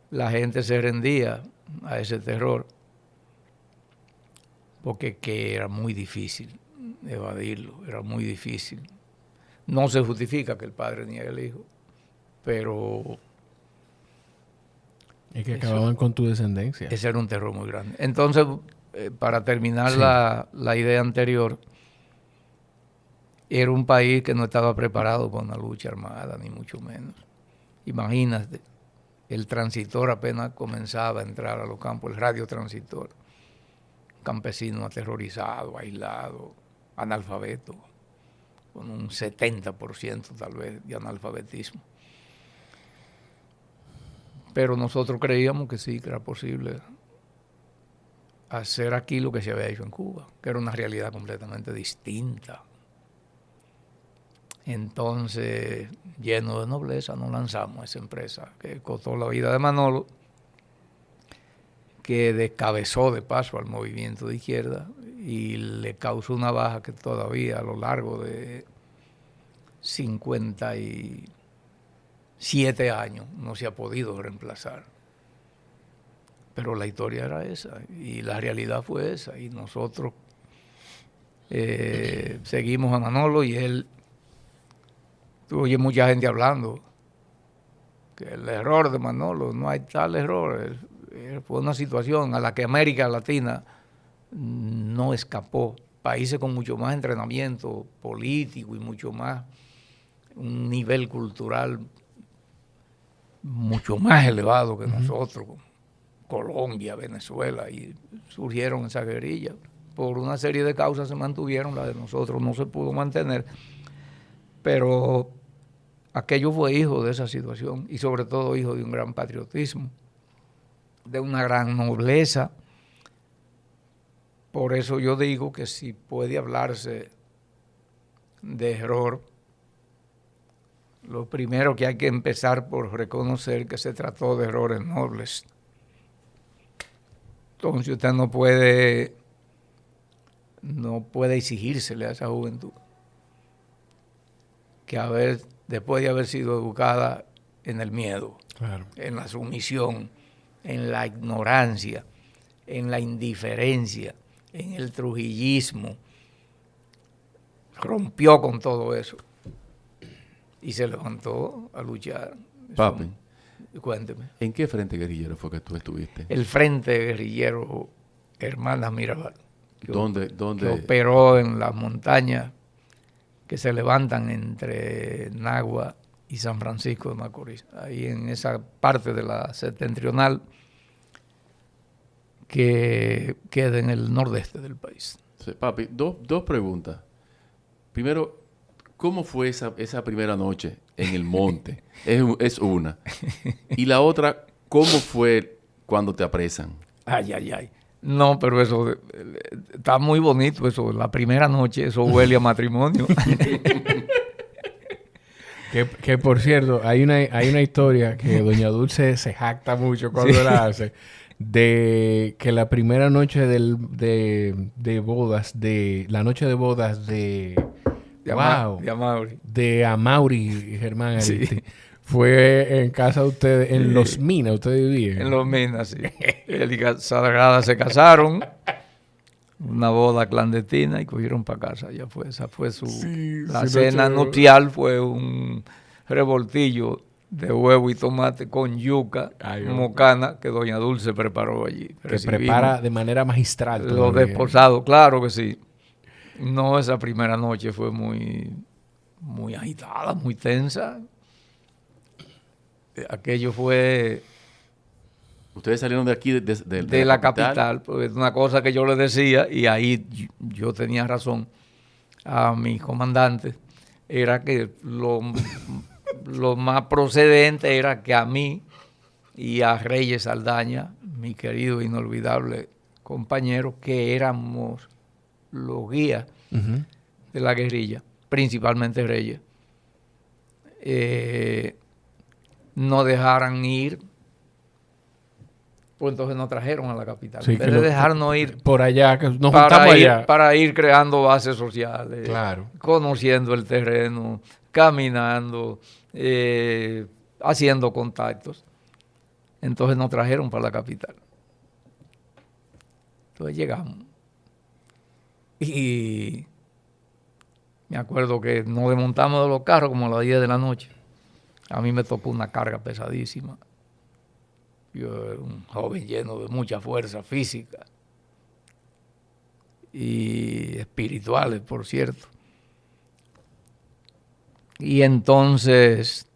La gente se rendía a ese terror porque que era muy difícil evadirlo, era muy difícil. No se justifica que el padre niegue al hijo, pero Es que acababan con tu descendencia. ese era un terror muy grande. Entonces, para terminar Sí. la idea anterior, era un país que no estaba preparado para una lucha armada, ni mucho menos. Imagínate, el transitor apenas comenzaba a entrar a los campos, el radiotransitor. Campesino aterrorizado, aislado, analfabeto, con un 70% tal vez de analfabetismo. Pero nosotros creíamos que sí, que era posible hacer aquí lo que se había hecho en Cuba, que era una realidad completamente distinta. Entonces, lleno de nobleza, nos lanzamos a esa empresa que costó la vida de Manolo, que descabezó de paso al movimiento de izquierda y le causó una baja que todavía a lo largo de 57 años no se ha podido reemplazar. Pero la historia era esa y la realidad fue esa y nosotros seguimos a Manolo y él, tú oyes mucha gente hablando que el error de Manolo, no hay tal error, fue una situación a la que América Latina no escapó. Países con mucho más entrenamiento político y mucho más, un nivel cultural mucho más elevado que nosotros, Colombia, Venezuela, y surgieron esas guerrillas. Por una serie de causas se mantuvieron, la de nosotros no se pudo mantener, pero aquello fue hijo de esa situación y sobre todo hijo de un gran patriotismo, de una gran nobleza. Por eso yo digo que si puede hablarse de error, lo primero que hay que empezar por reconocer que se trató de errores nobles. Entonces usted no puede exigírsele a esa juventud que después de haber sido educada en el miedo, Claro. en la sumisión, en la ignorancia, en la indiferencia, en el trujillismo, rompió con todo eso y se levantó a luchar. Papi, Cuénteme. ¿en qué frente guerrillero fue que tú estuviste? El Frente Guerrillero Hermanas Mirabal, que ¿Dónde? operó en las montañas que se levantan entre Nagua y San Francisco de Macorís, ahí en esa parte de la septentrional que queda en el nordeste del país. Sí, papi, dos preguntas. Primero, ¿cómo fue esa primera noche en el monte? Es una. Y la otra, ¿cómo fue cuando te apresan? Ay. No, pero eso está muy bonito, eso. La primera noche, eso huele a matrimonio. Que por cierto, hay una historia que Doña Dulce se jacta mucho cuando la hace, de que la primera noche de bodas, la noche de bodas de Amaury y Germán Aristi, fue en casa de ustedes, en Los Minas, ustedes vivían. En Los Minas, sí. Él y Sagrada se casaron, una boda clandestina y cogieron para casa. Ya fue, esa fue la cena nupcial, fue un revoltillo de huevo y tomate con yuca mocana que doña Dulce preparó allí. Que prepara de manera magistral. Los desposados, claro que sí. No, esa primera noche fue muy agitada, muy tensa. Aquello fue... Ustedes salieron de aquí, de la capital, pues una cosa que yo les decía, y ahí yo tenía razón a mis comandantes, era que lo más procedente era que a mí y a Reyes Saldaña, mi querido e inolvidable compañero, que éramos los guías de la guerrilla, principalmente Reyes, no dejaran ir. Pues entonces nos trajeron a la capital. Sí, en vez de dejarnos ir por allá, que nos juntamos allá. Para ir creando bases sociales, claro, conociendo el terreno, caminando, haciendo contactos. Entonces nos trajeron para la capital. Entonces llegamos. Y me acuerdo que nos desmontamos de los carros como a las 10 de la noche. A mí me tocó una carga pesadísima. Yo era un joven lleno de mucha fuerza física y espirituales, por cierto. Y entonces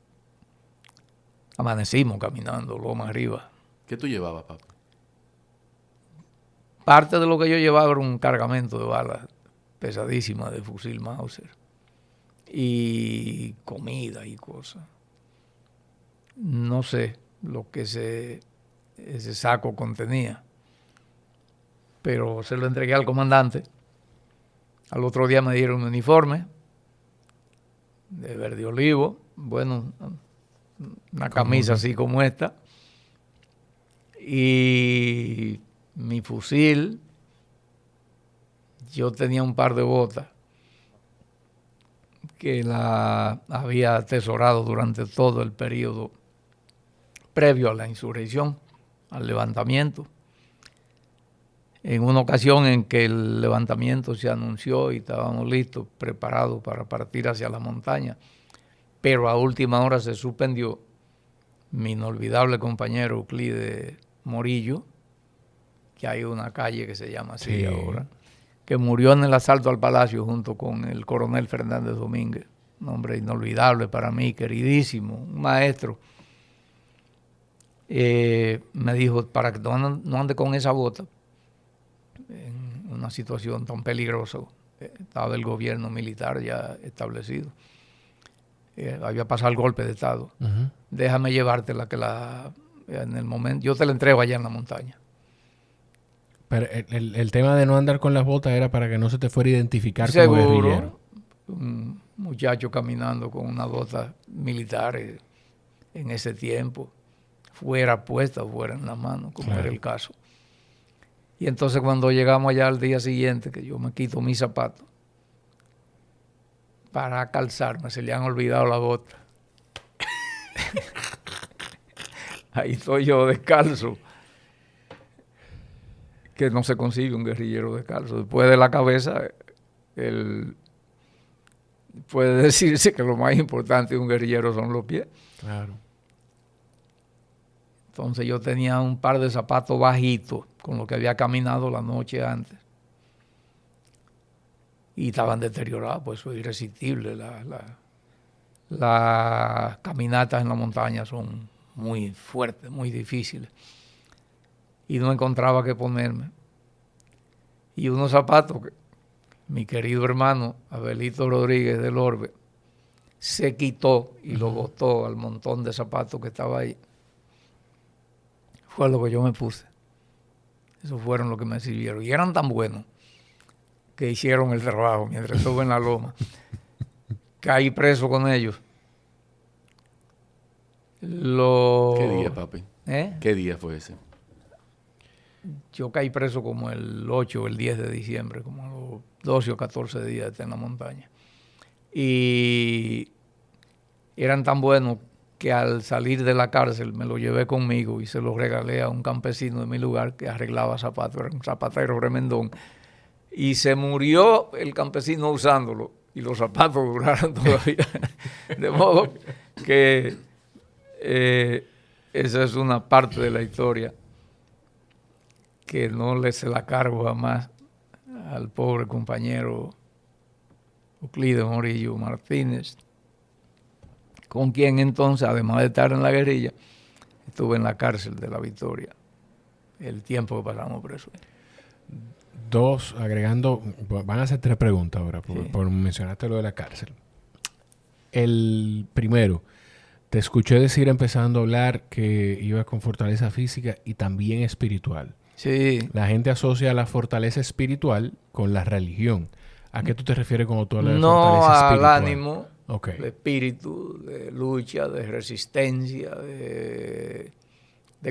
amanecimos caminando loma arriba. ¿Qué tú llevabas, papá? Parte de lo que yo llevaba era un cargamento de balas pesadísimas de fusil Mauser y comida y cosas. No sé lo que ese saco contenía, pero se lo entregué al comandante. Al otro día me dieron un uniforme de verde olivo, bueno, una camisa así como esta, y mi fusil. Yo tenía un par de botas que la había atesorado durante todo el periodo previo a la insurrección, al levantamiento. En una ocasión en que el levantamiento se anunció y estábamos listos, preparados para partir hacia la montaña, pero a última hora se suspendió, mi inolvidable compañero Euclides Morillo, que hay una calle que se llama así ahora, que murió en el asalto al Palacio junto con el coronel Fernández Domínguez, un hombre inolvidable para mí, queridísimo, un maestro. Me dijo, para que no ande con esa bota en una situación tan peligrosa. Estaba el gobierno militar ya establecido. Había pasado el golpe de Estado. Déjame llevártela, que en el momento, yo te la entrego allá en la montaña. Pero el tema de no andar con las botas era para que no se te fuera a identificar como guerrillero. Un muchacho caminando con una bota militar en ese tiempo, fuera puesta o fuera en la mano, como era el caso. Y entonces cuando llegamos allá al día siguiente, que yo me quito mis zapatos para calzarme, se le han olvidado la bota. Ahí estoy yo descalzo, que no se consigue un guerrillero descalzo. Después de la cabeza, puede decirse que lo más importante de un guerrillero son los pies. Claro. Entonces yo tenía un par de zapatos bajitos con los que había caminado la noche antes. Y estaban deteriorados, pues eso es irresistible. Las caminatas en la montaña son muy fuertes, muy difíciles. Y no encontraba qué ponerme. Y unos zapatos que mi querido hermano Abelito Rodríguez del Orbe se quitó y lo botó al montón de zapatos que estaba ahí. Fue lo que yo me puse. Esos fueron los que me sirvieron. Y eran tan buenos que hicieron el trabajo mientras estuve en la loma. Caí preso con ellos. ¿Qué día, papi? ¿Qué día fue ese? Yo caí preso como el 8 o el 10 de diciembre, como a los 12 o 14 días de estar en la montaña. Y eran tan buenos que al salir de la cárcel me lo llevé conmigo y se lo regalé a un campesino de mi lugar que arreglaba zapatos, era un zapatero remendón. Y se murió el campesino usándolo y los zapatos duraron todavía. De modo que esa es una parte de la historia que no le se la cargo jamás al pobre compañero Euclides Morillo Martínez, con quien entonces, además de estar en la guerrilla, estuve en la cárcel de La Victoria el tiempo que pasamos preso. Dos, agregando, van a ser 3 preguntas ahora, por mencionarte lo de la cárcel. El primero, te escuché decir empezando a hablar que ibas con fortaleza física y también espiritual. Sí. La gente asocia la fortaleza espiritual con la religión. ¿A qué tú te refieres cuando tú hablas de fortaleza espiritual? No, al ánimo, Okay. de espíritu, de lucha, de resistencia, de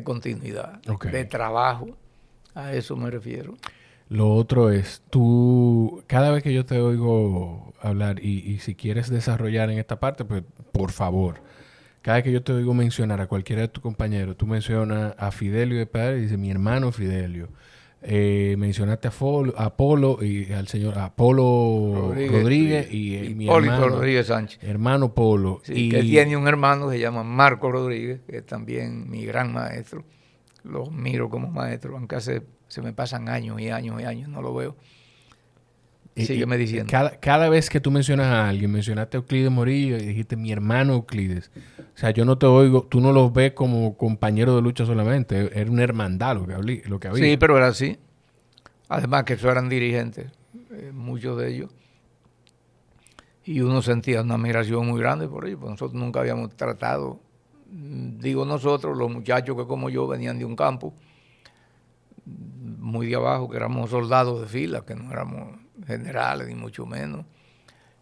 continuidad, Okay. de trabajo. A eso me refiero. Lo otro es, tú, cada vez que yo te oigo hablar, y si quieres desarrollar en esta parte, pues por favor, cada vez que yo te oigo mencionar a cualquiera de tus compañeros, tú mencionas a Fidelio de padre y dices mi hermano Fidelio. Mencionaste a Apolo y al señor Apolo Rodríguez y mi Hipólito hermano Rodríguez Sánchez. Hermano Polo. Sí, y que tiene un hermano que se llama Marco Rodríguez, que es también mi gran maestro. Lo miro como maestro, aunque se me pasan años y años y años, no lo veo. Sígueme diciendo. Cada vez que tú mencionas a alguien, mencionaste a Euclides Morillo y dijiste mi hermano Euclides. O sea, yo no te oigo, tú no los ves como compañeros de lucha solamente, era una hermandad lo que había. Sí, pero era así. Además que eso eran dirigentes, muchos de ellos. Y uno sentía una admiración muy grande por ellos, porque nosotros nunca habíamos tratado, digo nosotros, los muchachos que como yo venían de un campo muy de abajo, que éramos soldados de fila, que no éramos generales ni mucho menos.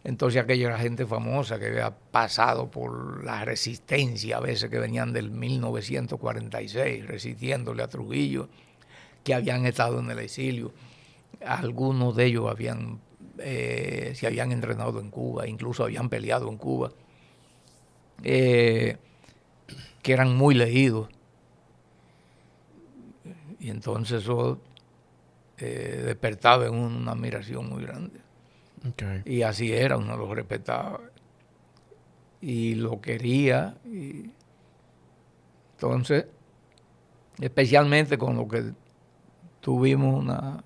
Entonces aquella era gente famosa que había pasado por la resistencia, a veces que venían del 1946, resistiéndole a Trujillo, que habían estado en el exilio. Algunos de ellos se habían entrenado en Cuba, incluso habían peleado en Cuba, que eran muy leídos. Y entonces eso despertaba en una admiración muy grande. Okay. Y así era, uno lo respetaba y lo quería. Y entonces, especialmente con lo que tuve una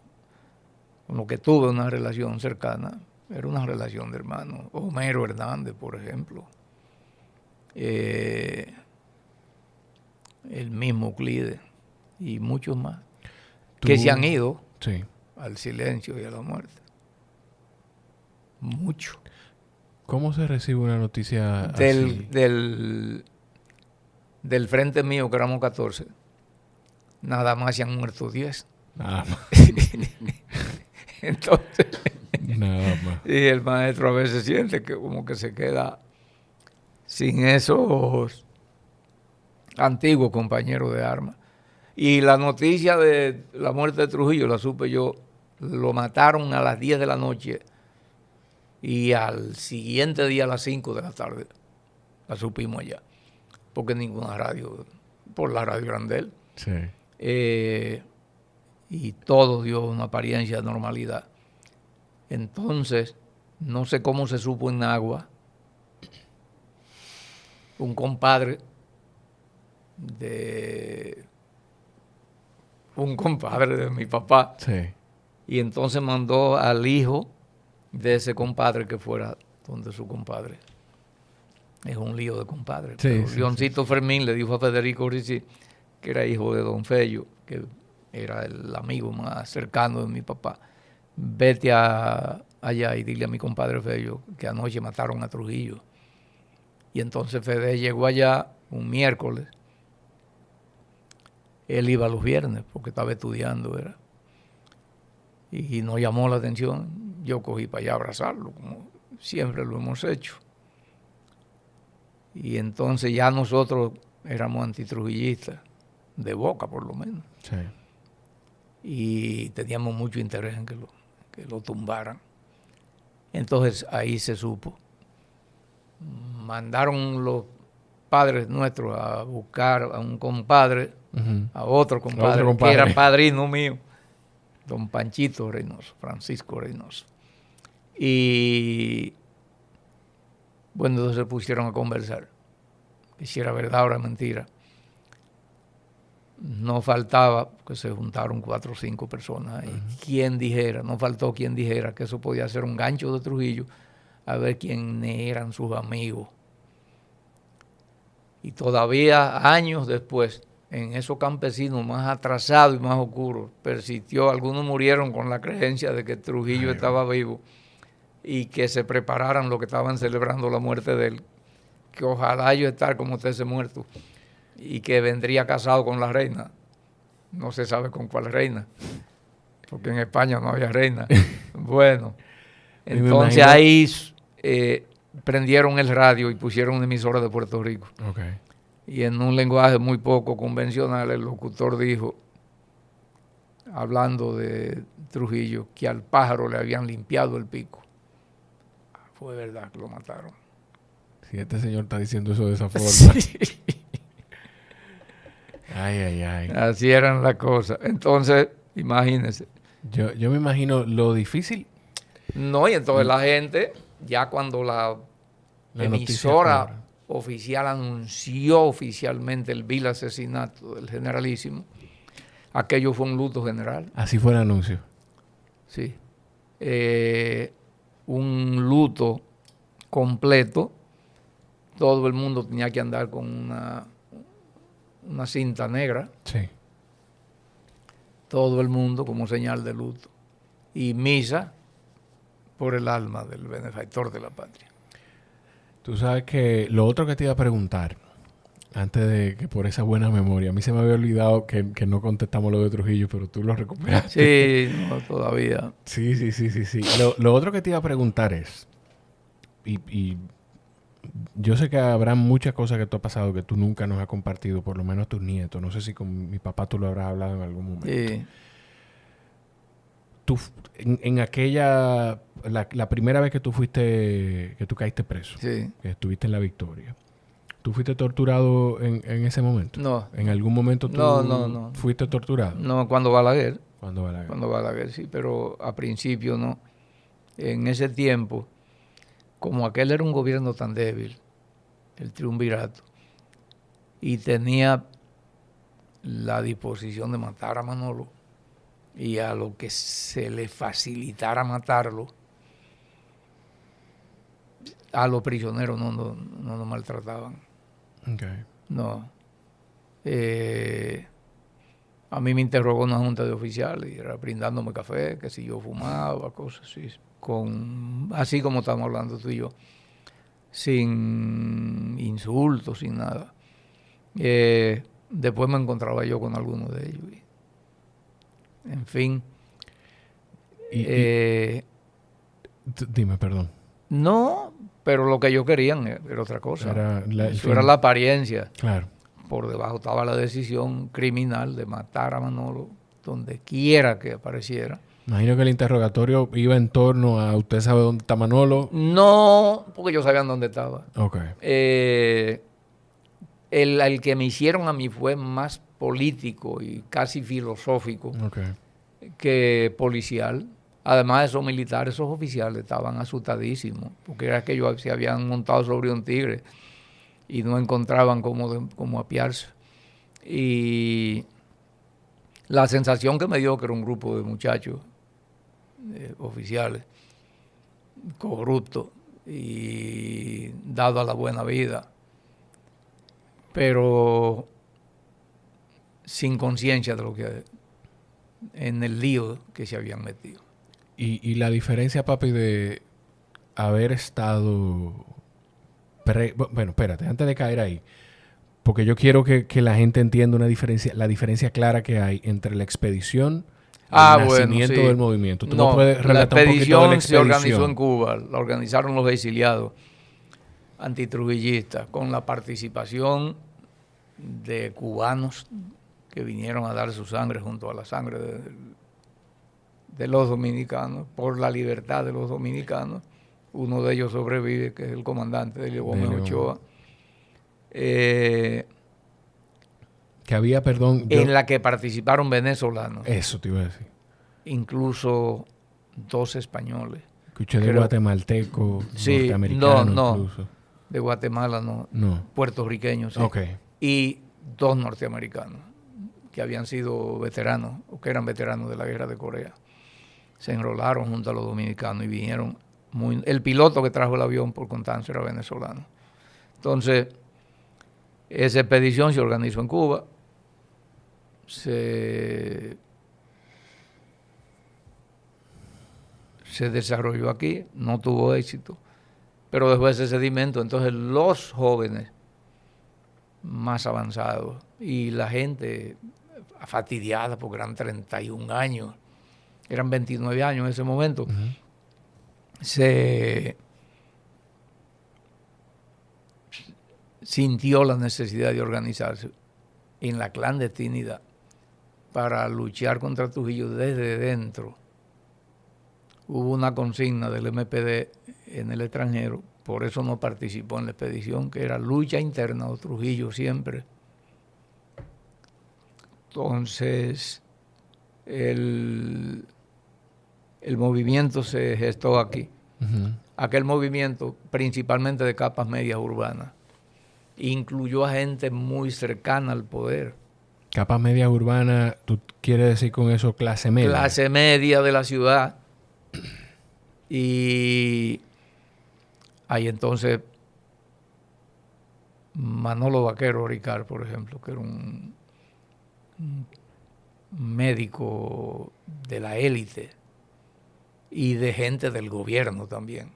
relación cercana, era una relación de hermanos. Homero Hernández, por ejemplo, el mismo Euclides y muchos más que se han ido al silencio y a la muerte. Mucho. ¿Cómo se recibe una noticia así? Del frente mío, que éramos 14, nada más se han muerto 10. Nada más. Entonces, nada más. Y el maestro a veces siente que como que se queda sin esos antiguos compañeros de armas. Y la noticia de la muerte de Trujillo la supe yo, lo mataron a las 10 de la noche y al siguiente día a las 5 de la tarde la supimos allá, porque ninguna radio, por la radio Grandel. Sí. Y todo dio una apariencia de normalidad. Entonces, no sé cómo se supo en Agua, un compadre de mi papá, Sí. y entonces mandó al hijo de ese compadre que fuera donde su compadre. Es un lío de compadre. Sí, Leoncito Fermín le dijo a Federico Ricci, que era hijo de don Fello, que era el amigo más cercano de mi papá, vete allá y dile a mi compadre Fello que anoche mataron a Trujillo. Y entonces Fede llegó allá un miércoles. Él iba los viernes porque estaba estudiando, ¿verdad? Y nos llamó la atención. Yo cogí para allá a abrazarlo, como siempre lo hemos hecho. Y entonces ya nosotros éramos antitrujillistas, de boca por lo menos. Sí. Y teníamos mucho interés en que lo tumbaran. Entonces ahí se supo. Mandaron los padres nuestros a buscar a un compadre, a otro compadre, que era padrino mío, don Panchito Reynoso, Francisco Reynoso. Y bueno, entonces se pusieron a conversar. que si era verdad o era mentira. No faltaba, porque se juntaron 4 o 5 personas, y no faltó quien dijera que eso podía ser un gancho de Trujillo a ver quiénes eran sus amigos. Y todavía años después, en esos campesinos más atrasados y más oscuros, persistió, algunos murieron con la creencia de que Trujillo estaba vivo y que se prepararan los que estaban celebrando la muerte de él, que ojalá yo estar como usted se muerto, y que vendría casado con la reina. No se sabe con cuál reina, porque en España no había reina. Bueno, entonces ahí prendieron el radio y pusieron una emisora de Puerto Rico. Okay. Y en un lenguaje muy poco convencional, el locutor dijo, hablando de Trujillo, que al pájaro le habían limpiado el pico. Fue verdad que lo mataron. Si este señor está diciendo eso de esa forma. Sí. Ay. Así eran las cosas. Entonces, imagínense. Yo me imagino lo difícil. No, y entonces la gente, ya cuando la emisora oficial anunció oficialmente el vil asesinato del generalísimo, aquello fue un luto general. Así fue el anuncio. Sí. Un luto completo. Todo el mundo tenía que andar con una cinta negra. Sí. Todo el mundo como señal de luto. Y misa por el alma del benefactor de la patria. Tú sabes que lo otro que te iba a preguntar, antes de que por esa buena memoria, a mí se me había olvidado que no contestamos lo de Trujillo, pero tú lo recuperaste. Sí, no, todavía. Sí. Lo otro que te iba a preguntar es, y yo sé que habrá muchas cosas que tú has pasado que tú nunca nos has compartido, por lo menos tus nietos. No sé si con mi papá tú lo habrás hablado en algún momento. Sí. Tú, en aquella, la primera vez que tú fuiste, que tú caíste preso, Sí. que estuviste en La Victoria, ¿tú fuiste torturado en ese momento? No. ¿En algún momento tú No. fuiste torturado? No, cuando Balaguer. Cuando Balaguer. Cuando Balaguer, sí, pero a principio no. En ese tiempo, como aquel era un gobierno tan débil, el triunvirato, y tenía la disposición de matar a Manolo, y a lo que se le facilitara matarlo, a los prisioneros no nos maltrataban. Okay. No. A mí me interrogó una junta de oficiales y era brindándome café, que si yo fumaba, cosas así, así como estamos hablando tú y yo, sin insultos, sin nada. Después me encontraba yo con algunos de ellos. En fin. Dime, perdón. No, pero lo que ellos querían era otra cosa. Era era la apariencia. Claro. Por debajo estaba la decisión criminal de matar a Manolo donde quiera que apareciera. Imagino que el interrogatorio iba en torno a ¿usted sabe dónde está Manolo? No, porque ellos sabían dónde estaba. Okay. El que me hicieron a mí fue más político y casi filosófico que policial. Además, esos militares, esos oficiales estaban asustadísimos, porque era que ellos se habían montado sobre un tigre y no encontraban cómo apiarse. Y la sensación que me dio que era un grupo de muchachos oficiales corruptos y dados a la buena vida, pero sin conciencia de lo que en el lío que se habían metido. Y la diferencia, papi, de haber estado... Bueno, espérate, antes de caer ahí, porque yo quiero que la gente entienda la diferencia clara que hay entre la expedición y el nacimiento del movimiento. ¿Tú no puedes relatar un poquito de la expedición? Se organizó en Cuba, la organizaron los exiliados antitrujillistas, con la participación de cubanos que vinieron a dar su sangre junto a la sangre de los dominicanos, por la libertad de los dominicanos. Uno de ellos sobrevive, que es el comandante Delio Gómez Ochoa. Que había, perdón... en la que participaron venezolanos. Eso te iba a decir. Incluso 2 españoles. Escuché de guatemalteco, norteamericano incluso. de Guatemala, No. puertorriqueños, sí. Ok. Y 2 norteamericanos que habían sido veteranos o que eran veteranos de la guerra de Corea. Se enrolaron junto a los dominicanos y vinieron. El piloto que trajo el avión por Constanza era venezolano. Entonces, esa expedición se organizó en Cuba. Se desarrolló aquí, no tuvo éxito, pero después de ese sedimento, entonces los jóvenes más avanzados y la gente fastidiada porque eran 31 años, eran 29 años en ese momento, se sintió la necesidad de organizarse en la clandestinidad para luchar contra Trujillo desde dentro. Hubo una consigna del MPD en el extranjero, por eso no participó en la expedición, que era lucha interna o Trujillo siempre. Entonces, el movimiento se gestó aquí. Aquel movimiento, principalmente de capas medias urbanas, incluyó a gente muy cercana al poder. Capas medias urbanas, ¿tú quieres decir con eso clase media? Clase media de la ciudad. Y ahí entonces Manolo Vaquero Ricard, por ejemplo, que era un médico de la élite y de gente del gobierno también.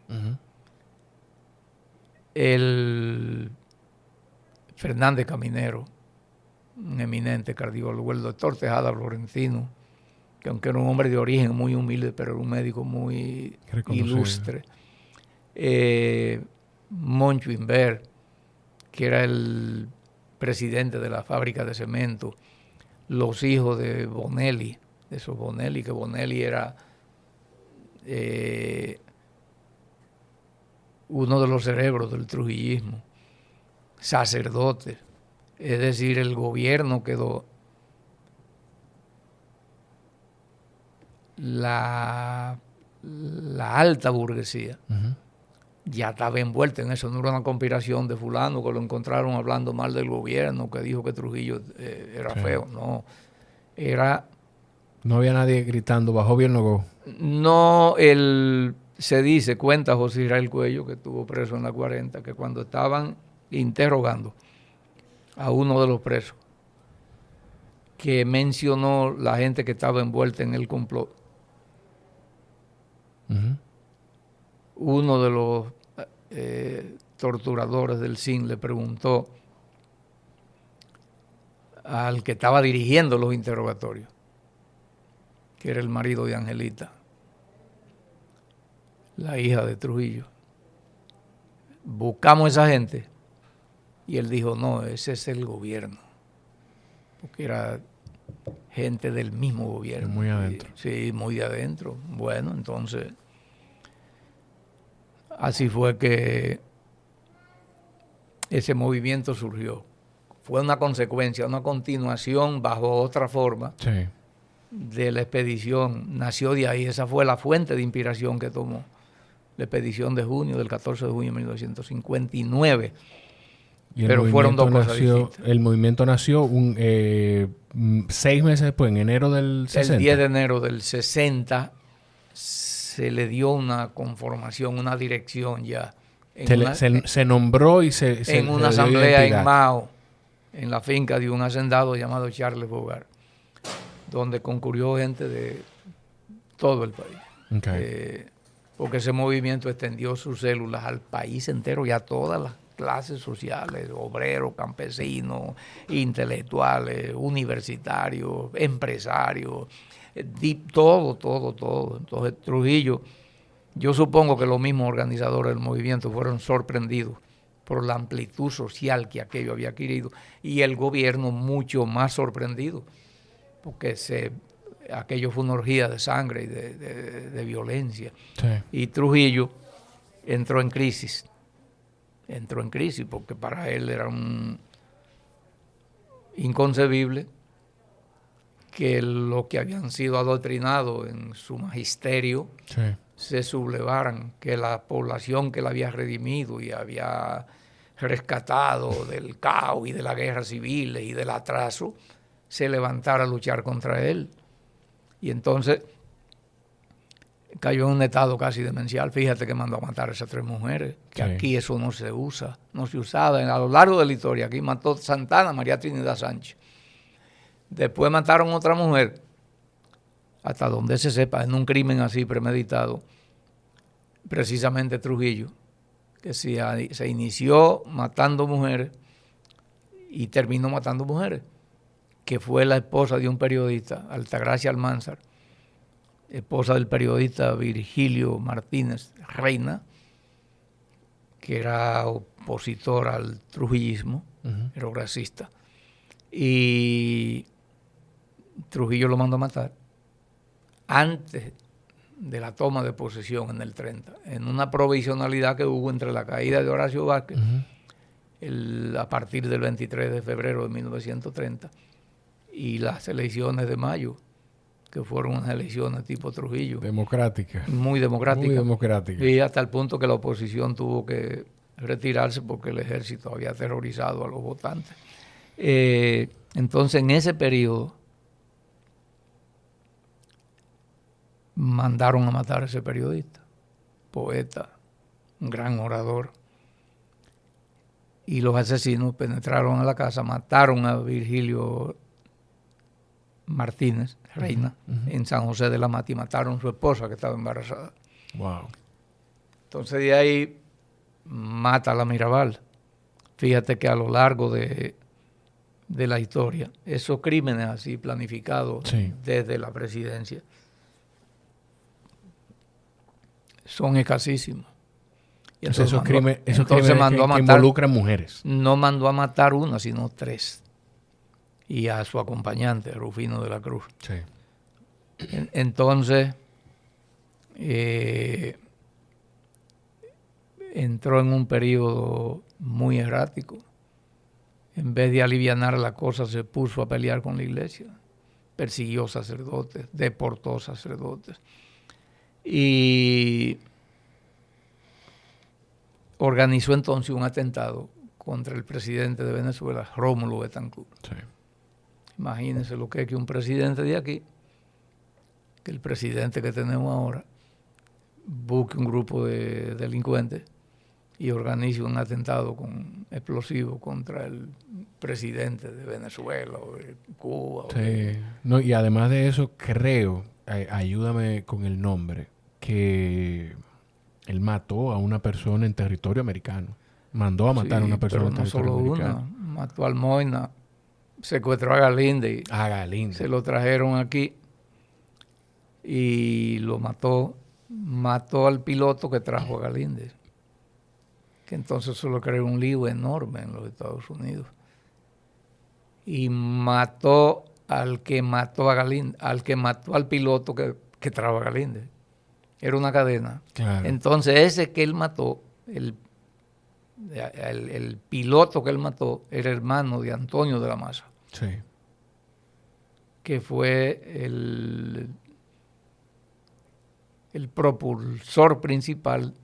El Fernández Caminero, un eminente cardiólogo, el doctor Tejada Florentino, que aunque era un hombre de origen muy humilde, pero era un médico muy ilustre. Moncho Inver, que era el presidente de la fábrica de cemento, los hijos de Bonelli, de esos Bonelli, que Bonelli era uno de los cerebros del trujillismo, sacerdotes, es decir, el gobierno quedó. La alta burguesía ya estaba envuelta en eso. No era una conspiración de fulano que lo encontraron hablando mal del gobierno, que dijo que Trujillo era feo. No, era... No había nadie gritando, bajó bien luego. No, se dice, cuenta José Israel Cuello, que estuvo preso en la 40, que cuando estaban interrogando a uno de los presos, que mencionó la gente que estaba envuelta en el complot, uno de los torturadores del CIN le preguntó al que estaba dirigiendo los interrogatorios, que era el marido de Angelita, la hija de Trujillo, buscamos esa gente, y él dijo, no, ese es el gobierno, porque era gente del mismo gobierno. Muy adentro. Sí, muy de adentro. Bueno, entonces, así fue que ese movimiento surgió. Fue una consecuencia, una continuación bajo otra forma de la expedición. Nació de ahí, esa fue la fuente de inspiración que tomó la expedición de junio, del 14 de junio de 1959. Pero fueron dos cosas distintas. El movimiento nació 6 meses después, en enero del 60. El 10 de enero del 60 se le dio una conformación, una dirección ya. Se nombró y se en una asamblea en Mao, en la finca de un hacendado llamado Charles Bogart, donde concurrió gente de todo el país. Porque ese movimiento extendió sus células al país entero y a todas las clases sociales, obreros, campesinos, intelectuales, universitarios, empresarios, todo. Entonces Trujillo, yo supongo que los mismos organizadores del movimiento fueron sorprendidos por la amplitud social que aquello había adquirido y el gobierno mucho más sorprendido, porque aquello fue una orgía de sangre y de violencia. Y Trujillo entró en crisis porque para él era inconcebible que los que habían sido adoctrinados en su magisterio se sublevaran, que la población que la había redimido y había rescatado del caos y de la guerra civil y del atraso, se levantara a luchar contra él. Y entonces cayó en un estado casi demencial. Fíjate que mandó a matar a esas 3 mujeres, que Sí. aquí eso no se usa, no se usaba a lo largo de la historia. Aquí mató Santana, María Trinidad Sánchez. Después mataron a otra mujer, hasta donde se sepa, en un crimen así premeditado, precisamente Trujillo, que se inició matando mujeres y terminó matando mujeres, que fue la esposa de un periodista, Altagracia Almanzar, esposa del periodista Virgilio Martínez Reina, que era opositor al trujillismo, era racista, y Trujillo lo mandó a matar antes de la toma de posesión en el 30, en una provisionalidad que hubo entre la caída de Horacio Vázquez a partir del 23 de febrero de 1930 y las elecciones de mayo, que fueron unas elecciones tipo Trujillo. Democrática. Muy democrática. Muy democrática. Y hasta el punto que la oposición tuvo que retirarse porque el ejército había aterrorizado a los votantes. Entonces, en ese periodo, mandaron a matar a ese periodista, poeta, un gran orador. Y los asesinos penetraron a la casa, mataron a Virgilio Martínez Reina en San José de la Mata y mataron a su esposa que estaba embarazada. Wow. Entonces de ahí mata a la Mirabal. Fíjate que a lo largo de la historia, esos crímenes así planificados desde la presidencia son escasísimos. Y esos crímenes que matar, involucran mujeres. No mandó a matar una, sino 3. Y a su acompañante, Rufino de la Cruz. Sí. Entonces, entró en un periodo muy errático. En vez de alivianar la cosa, se puso a pelear con la iglesia. Persiguió sacerdotes, deportó sacerdotes. Y organizó entonces un atentado contra el presidente de Venezuela, Rómulo Betancourt. Sí. Imagínense lo que es que un presidente de aquí, que el presidente que tenemos ahora, busque un grupo de delincuentes y organice un atentado con explosivo contra el presidente de Venezuela o de Cuba. Sí. No, y además de eso, creo, ayúdame con el nombre, que él mató a una persona en territorio americano. Mandó a matar a una persona en territorio americano. Solo una. Mató a Almoina, secuestró a Galíndez. A Galíndez. Se lo trajeron aquí y lo mató. Mató al piloto que trajo a Galíndez, que entonces solo creó un lío enorme en los Estados Unidos. Y mató al que mató a Galíndez, al que mató al piloto que trajo a Galíndez. Era una cadena. Claro. Entonces ese que él mató, el piloto que él mató, era hermano de Antonio de la Maza. Sí. Que fue el propulsor principal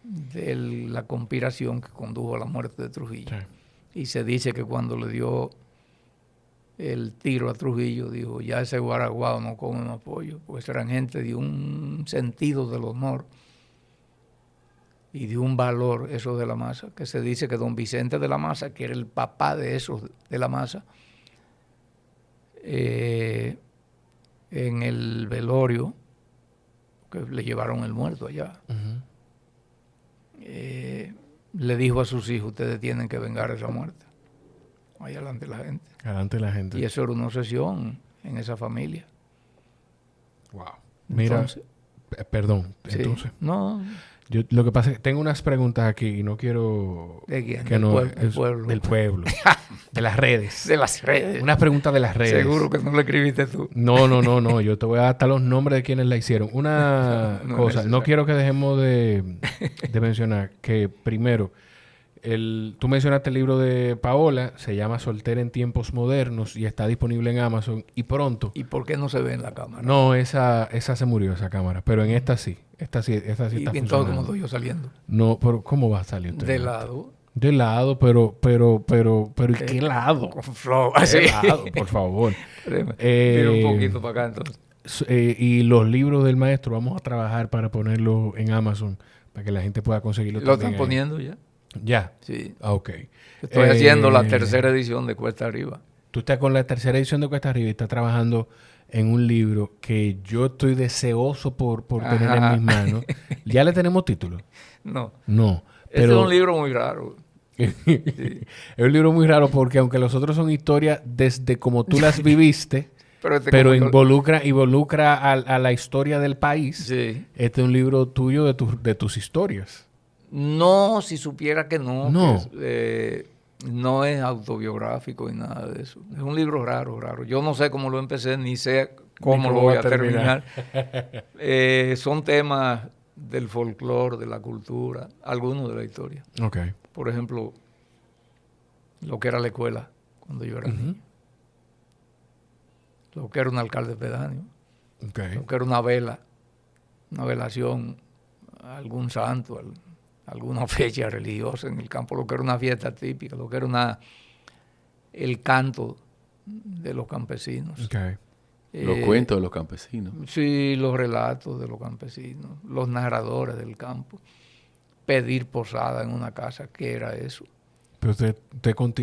de la conspiración que condujo a la muerte de Trujillo. Sí. Y se dice que cuando le dio el tiro a Trujillo, dijo, ya ese guaraguao no come más pollo, pues eran gente de un sentido del honor y de un valor, esos de la Maza, que se dice que don Vicente de la Maza, que era el papá de esos de la Maza, en el velorio, que le llevaron el muerto allá, le dijo a sus hijos, ustedes tienen que vengar esa muerte. Ahí adelante la gente. Adelante la gente. Y eso era una obsesión en esa familia. Wow. Mira, entonces, perdón, sí, entonces. No. Yo, lo que pasa es que tengo unas preguntas aquí y no quiero... ¿De quién? Que del no, pueblo. Del pueblo. De las redes. De las redes. Unas preguntas de las redes. Seguro que no lo escribiste tú. No. Yo te voy a dar hasta los nombres de quienes la hicieron. Una cosa. No quiero que dejemos de mencionar que primero... tú mencionaste el libro de Paola, se llama Soltera en tiempos modernos y está disponible en Amazon y pronto. ¿Y por qué no se ve en la cámara? No, esa se murió, esa cámara, pero en esta sí. Esta sí está funcionando. ¿Y entonces cómo estoy yo saliendo? No, pero ¿cómo va a salir usted? De lado. De helado, pero, ¿y qué helado? Con flow. ¿Qué Así. helado, por favor. Mira un poquito para acá entonces. Y los libros del maestro, vamos a trabajar para ponerlos en Amazon, para que la gente pueda conseguirlo Lo también están ahí. poniendo ya. Ya. Sí. Ah, ok. Estoy haciendo la tercera edición de Cuesta Arriba. Tú estás con la tercera edición de Cuesta Arriba y estás trabajando en un libro que yo estoy deseoso por tener en Ajá. mis manos. ¿Ya le tenemos título? No. No. Este es un libro muy raro. Es un libro muy raro porque aunque los otros son historias desde como tú las viviste, Pero pero involucra a la historia del país, Sí. este es un libro tuyo de tus historias. No, si supiera que no. No. No es autobiográfico y nada de eso. Es un libro raro. Yo no sé cómo lo empecé, ni sé cómo lo voy a terminar. Son temas del folclore, de la cultura, algunos de la historia. Ok. Por ejemplo, lo que era la escuela cuando yo era niño. Lo que era un alcalde pedáneo. Okay. Lo que era una vela, una velación a algún santo, alguna fecha religiosa en el campo, lo que era una fiesta típica, lo que era el canto de los campesinos. Okay. Los cuentos de los campesinos. Sí, los relatos de los campesinos, los narradores del campo. Pedir posada en una casa, ¿qué era eso? Pero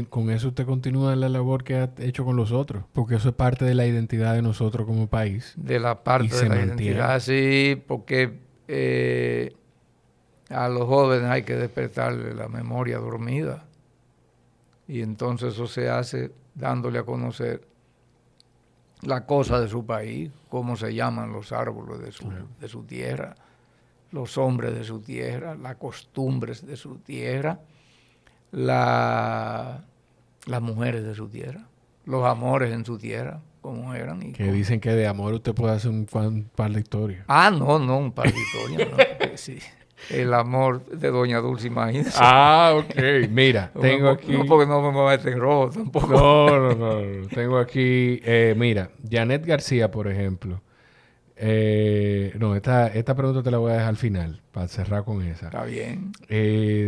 con eso usted continúa la labor que ha hecho con los otros, porque eso es parte de la identidad de nosotros como país. De la parte de la identidad, sí, porque a los jóvenes hay que despertarle la memoria dormida. Y entonces eso se hace dándole a conocer la cosa de su país, cómo se llaman los árboles de su tierra, los hombres de su tierra, las costumbres de su tierra, las mujeres de su tierra, los amores en su tierra, cómo eran. Y que dicen que de amor usted puede hacer un par de historias. Ah, no, un par de historias. No, sí. El amor de Doña Dulce, imagínese. Ah, ok. Mira, tengo aquí... No, porque no me voy a meter en rojo tampoco. No. Tengo aquí... mira, Janet García, por ejemplo. No, esta pregunta te la voy a dejar al final, para cerrar con esa. Está bien.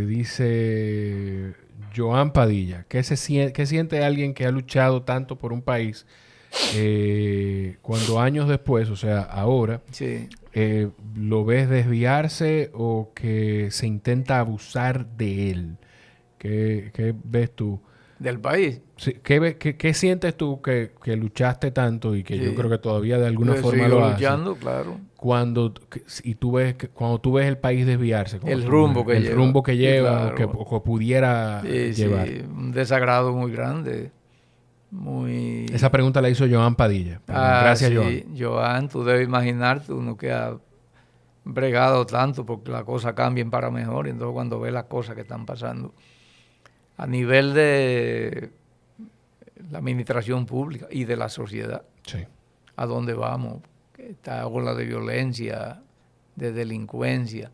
Dice Joan Padilla, ¿qué siente alguien que ha luchado tanto por un país cuando años después, o sea, ahora, Sí. lo ves desviarse o que se intenta abusar de él? ¿Qué ves tú? Del país. Sí, ¿qué sientes tú que luchaste tanto y que yo creo que todavía de alguna Yo forma sigo lo haces? luchando, claro. Cuando tú ves el país desviarse, El rumbo que lleva. Claro. o que pudiera llevar. Sí, un desagrado muy grande. Muy... Esa pregunta la hizo Joan Padilla. Gracias, sí. Joan, tú debes imaginarte, uno que ha bregado tanto porque las cosas cambien para mejor, y entonces cuando ve las cosas que están pasando a nivel de la administración pública y de la sociedad, Sí. a dónde vamos, esta ola de violencia, de delincuencia,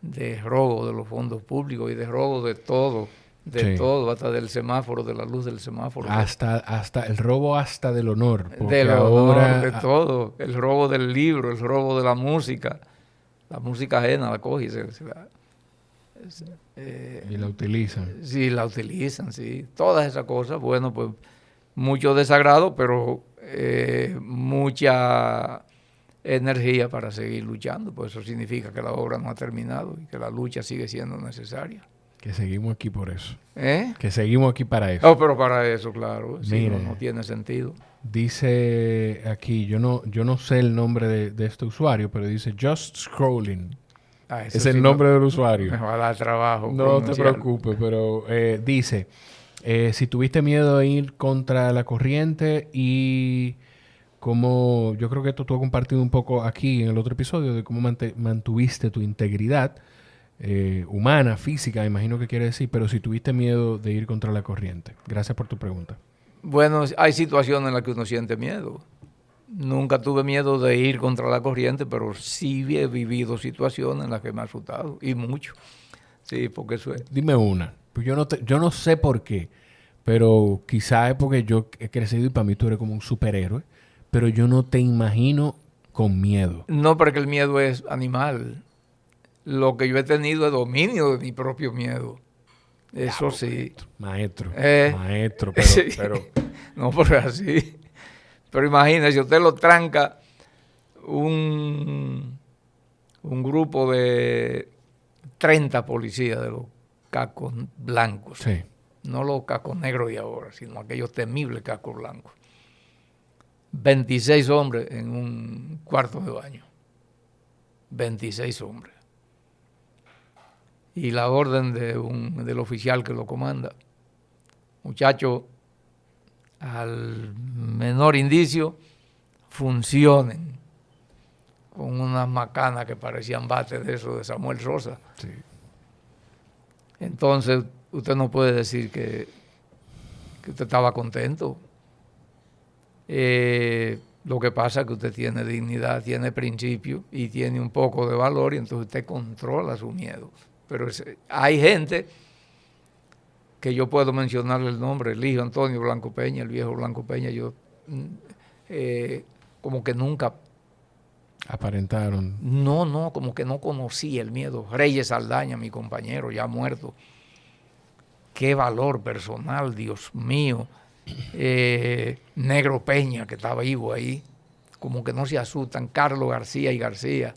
de robo de los fondos públicos y de robo de todo, todo, hasta del semáforo, de la luz del semáforo. Hasta el robo hasta del honor. Del honor, de todo. El robo del libro, el robo de la música. La música ajena la coge y y la utilizan. Sí, la utilizan, sí. Todas esas cosas, bueno, pues mucho desagrado, pero mucha energía para seguir luchando. Pues eso significa que la obra no ha terminado y que la lucha sigue siendo necesaria. Que seguimos aquí por eso. ¿Eh? Que seguimos aquí para eso. Oh, pero para eso, claro. Sí, no tiene sentido. Dice aquí, yo no sé el nombre de este usuario, pero dice Just Scrolling. Es el nombre del usuario. Me va a dar trabajo. No te preocupes, pero dice, si tuviste miedo de ir contra la corriente y como yo creo que esto tú has compartido un poco aquí en el otro episodio de cómo mantuviste tu integridad humana, física, me imagino que quiere decir, pero si tuviste miedo de ir contra la corriente. Gracias por tu pregunta. Bueno, hay situaciones en las que uno siente miedo. Nunca tuve miedo de ir contra la corriente, pero sí he vivido situaciones en las que me ha asustado, y mucho. Sí, porque eso es. Dime una. Pues yo no sé por qué, pero quizás es porque yo he crecido y para mí tú eres como un superhéroe, pero yo no te imagino con miedo. No, porque el miedo es animal. Lo que yo he tenido es dominio de mi propio miedo. Eso sí. Maestro, Sí. pero No, pero así. Pero imagínese, usted lo tranca un grupo de 30 policías de los cacos blancos. sí. No los cacos negros de ahora, sino aquellos temibles cacos blancos. 26 hombres en un cuarto de baño. 26 hombres. Y la orden del oficial que lo comanda. Muchachos, al menor indicio, funcionen con unas macanas que parecían bates de eso de Samuel Sosa. Sí. Entonces, usted no puede decir que usted estaba contento. Lo que pasa es que usted tiene dignidad, tiene principio y tiene un poco de valor, y entonces usted controla su miedo. Pero hay gente que yo puedo mencionarle el nombre, el hijo Antonio Blanco Peña, el viejo Blanco Peña, yo como que nunca... Aparentaron. No, como que no conocí el miedo. Reyes Saldaña, mi compañero, ya muerto. Qué valor personal, Dios mío. Negro Peña, que estaba vivo ahí, como que no se asustan. Carlos García y García.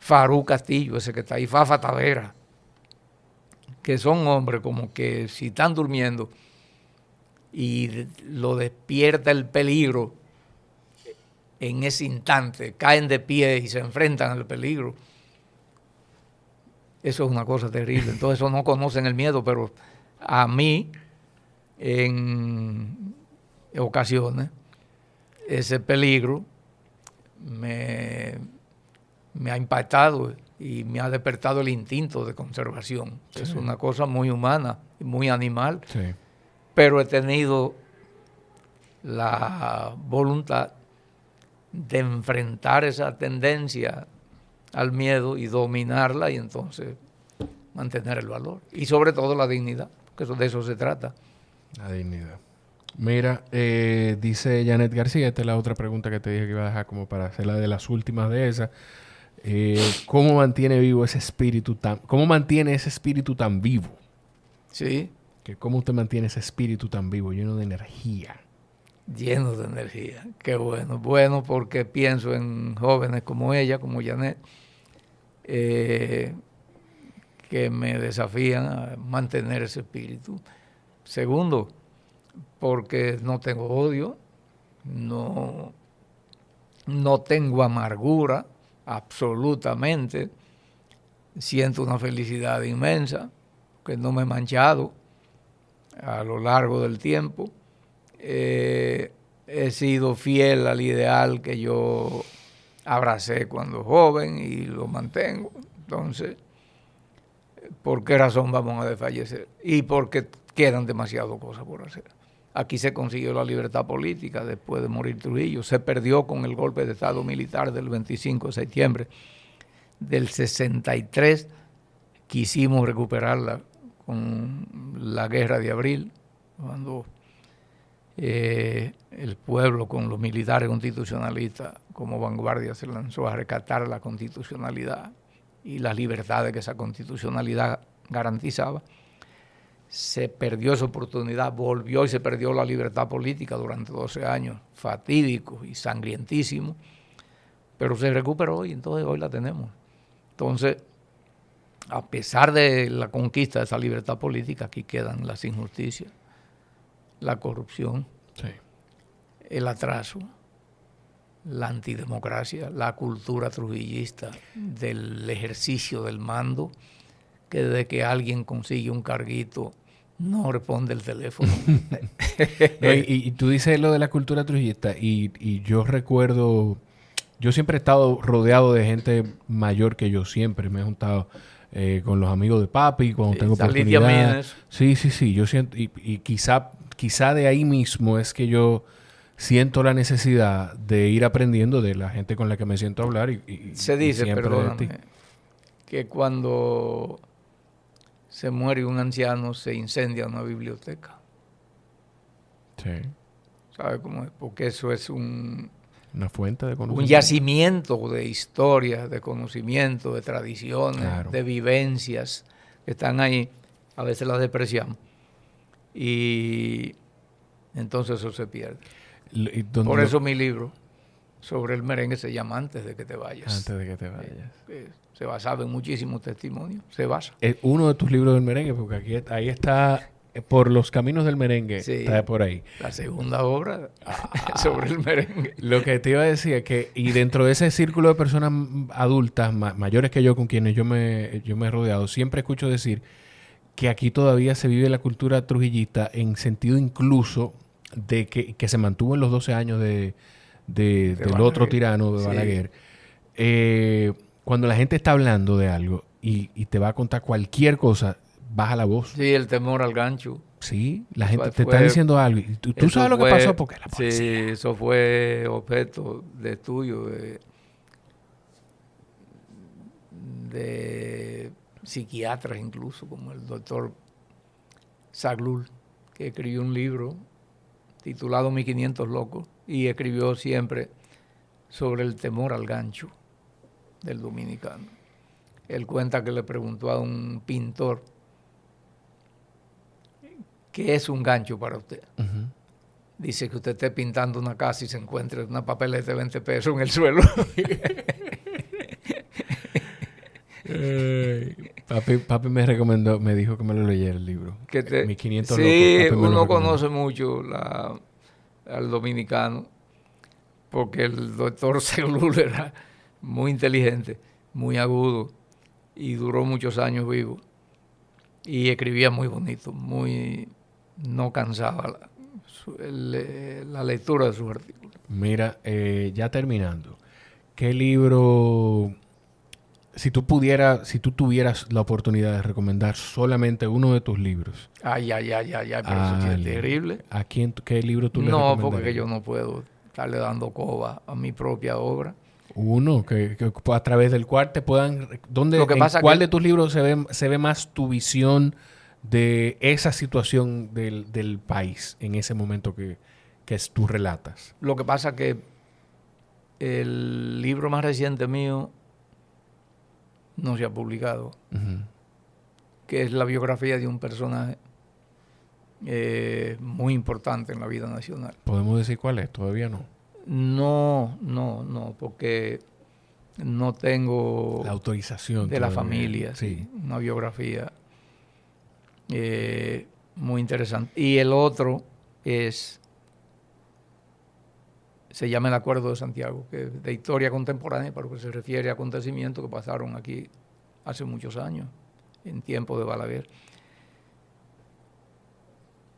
Farú Castillo, ese que está ahí. Fafa Tavera. Que son hombres como que si están durmiendo y lo despierta el peligro, en ese instante caen de pie y se enfrentan al peligro. Eso es una cosa terrible. Entonces, eso no conocen el miedo, pero a mí, en ocasiones, ese peligro me ha impactado y me ha despertado el instinto de conservación. Sí. Es una cosa muy humana, muy animal, Sí. pero he tenido la voluntad de enfrentar esa tendencia al miedo y dominarla, y entonces mantener el valor y sobre todo la dignidad, porque de eso se trata. La dignidad. Mira, dice Janet García, esta es la otra pregunta que te dije que iba a dejar como para hacer la de las últimas de esas. ¿Cómo mantiene vivo ese espíritu cómo mantiene ese espíritu tan vivo? Sí. ¿Cómo usted mantiene ese espíritu tan vivo, lleno de energía? Lleno de energía. Qué bueno. Bueno, porque pienso en jóvenes como ella, como Janet, que me desafían a mantener ese espíritu. Segundo, porque no tengo odio, no tengo amargura, absolutamente. Siento una felicidad inmensa, que no me he manchado a lo largo del tiempo. He sido fiel al ideal que yo abracé cuando joven y lo mantengo. Entonces, ¿por qué razón vamos a desfallecer? Y porque quedan demasiadas cosas por hacer. Aquí se consiguió la libertad política después de morir Trujillo. Se perdió con el golpe de Estado militar del 25 de septiembre del 63. Quisimos recuperarla con la guerra de abril, cuando el pueblo con los militares constitucionalistas como vanguardia se lanzó a rescatar la constitucionalidad y las libertades que esa constitucionalidad garantizaba. Se perdió esa oportunidad, volvió y se perdió la libertad política durante 12 años, fatídicos y sangrientísimos, pero se recuperó y entonces hoy la tenemos. Entonces, a pesar de la conquista de esa libertad política, aquí quedan las injusticias, la corrupción, Sí. el atraso, la antidemocracia, la cultura trujillista del ejercicio del mando, que desde que alguien consigue un carguito no responde el teléfono. No, y tú dices lo de la cultura trujillista y yo recuerdo, yo siempre he estado rodeado de gente mayor que yo, siempre me he juntado con los amigos de papi cuando tengo oportunidad. Sí, yo siento, y quizá de ahí mismo es que yo siento la necesidad de ir aprendiendo de la gente con la que me siento a hablar y se dice, y perdóname, que cuando se muere un anciano se incendia una biblioteca. Sí. ¿Sabe cómo es? Porque eso es una fuente de conocimiento. Un yacimiento de historias, de conocimiento, de tradiciones, claro, de vivencias que están ahí. a veces la despreciamos. Y entonces eso se pierde. Por eso mi libro sobre el merengue se llama Antes de que te vayas. Antes de que te vayas. Se basaba en muchísimos testimonios. Se basa. Es uno de tus libros del merengue, porque ahí está, por los caminos del merengue, Sí. está por ahí. La segunda obra sobre el merengue. Lo que te iba a decir es que, y dentro de ese círculo de personas adultas, mayores que yo, con quienes yo me he rodeado, siempre escucho decir que aquí todavía se vive la cultura trujillista en sentido incluso de que se mantuvo en los 12 años del Balaguer. otro tirano, de Sí. Balaguer. Cuando la gente está hablando de algo y te va a contar cualquier cosa, baja la voz. Sí, el temor al gancho. Sí, la gente Fue- te está diciendo algo. Y tú Eso sabes lo que fue- pasó porque la Sí, policía. eso fue objeto de estudio de psiquiatras incluso, como el doctor Zaglul, que escribió un libro titulado 1500 locos y escribió siempre sobre el temor al gancho del dominicano. Él cuenta que le preguntó a un pintor, ¿qué es un gancho para usted? Ujú. Dice que usted esté pintando una casa y se encuentre una papeleta de 20 pesos en el suelo. Papi me recomendó, me dijo que me lo leyera el libro. Que te- 1500 sí, locos. Papi me lo uno recomendó. conoce mucho al dominicano porque el doctor Zaglul era muy inteligente, muy agudo y duró muchos años vivo y escribía muy bonito, no cansaba la lectura de sus artículos. Mira, ya terminando, ¿qué libro, si tú tuvieras la oportunidad de recomendar solamente uno de tus libros, Ay, pero eso sí es terrible. ¿a quién, qué libro tú le No, recomendarías? porque yo no puedo estarle dando coba a mi propia obra. Uno que a través del cual te puedan... Lo que pasa ¿Cuál que- de tus libros se ve más tu visión de esa situación del país en ese momento que tú relatas? Lo que pasa que el libro más reciente mío no se ha publicado, Ujú. que es la biografía de un personaje muy importante en la vida nacional. ¿Podemos decir cuál es? Todavía no. No, porque no tengo La autorización. de la todavía. familia, Sí. una biografía muy interesante. Y el otro se llama El Acuerdo de Santiago, que es de historia contemporánea, pero que se refiere a acontecimientos que pasaron aquí hace muchos años, en tiempos de Balaguer.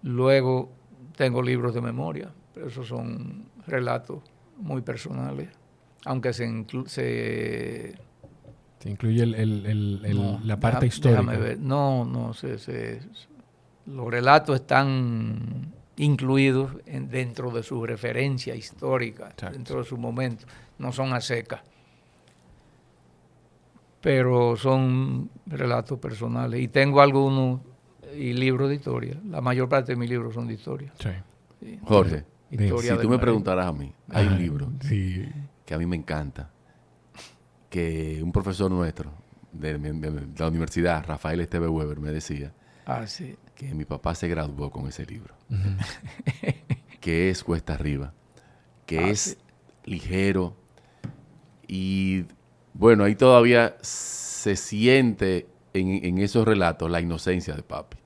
Luego tengo libros de memoria, pero esos son relatos muy personales, aunque se Se incluye no, la parte déjame histórica. ver. No, los relatos están incluidos dentro de su referencia histórica, Exacto. dentro de su momento. No son a secas, pero son relatos personales. Y tengo algunos y libros de historia. La mayor parte de mis libros son de historia. Sí. Sí. Jorge, Historia si del tú me merengue. preguntaras a mí, hay un libro Sí. que a mí me encanta, que un profesor nuestro de la universidad, Rafael Esteve Weber, me decía Ah, sí. que mi papá se graduó con ese libro, que es Cuesta Arriba, que es sí. ligero y bueno, ahí todavía se siente en esos relatos la inocencia de papi.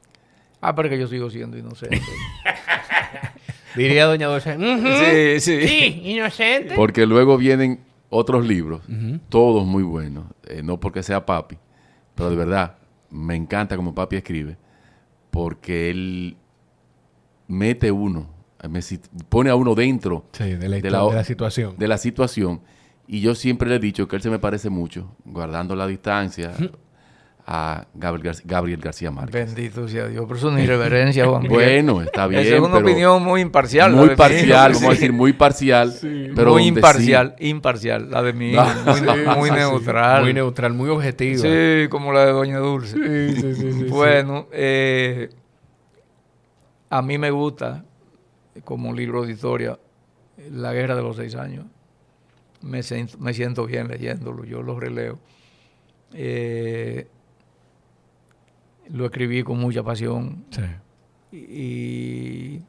Pero que yo sigo siendo inocente. Diría doña Dulce. Sí, sí. Sí, inocente. Porque luego vienen otros libros, Ujú. todos muy buenos, no porque sea papi, pero de verdad me encanta como papi escribe, porque él mete pone a uno dentro Sí, de la, de de la situación. de la situación, y yo siempre le he dicho que él se me parece mucho, guardando la distancia, a Gabriel García Márquez. Bendito sea Dios. Pero eso es una irreverencia, Juan Miguel. Bueno, está bien, Esa es una pero opinión muy imparcial. la muy de mi parcial, hijo, vamos a sí. decir muy parcial, pero muy donde imparcial. La de mi hijo, No. muy neutral. Muy neutral, muy objetiva. Sí, como la de Doña Dulce. Sí. Bueno, a mí me gusta, como libro de historia, La Guerra de los 6 años. Me siento bien leyéndolo, yo lo releo. lo escribí con mucha pasión. Sí. Y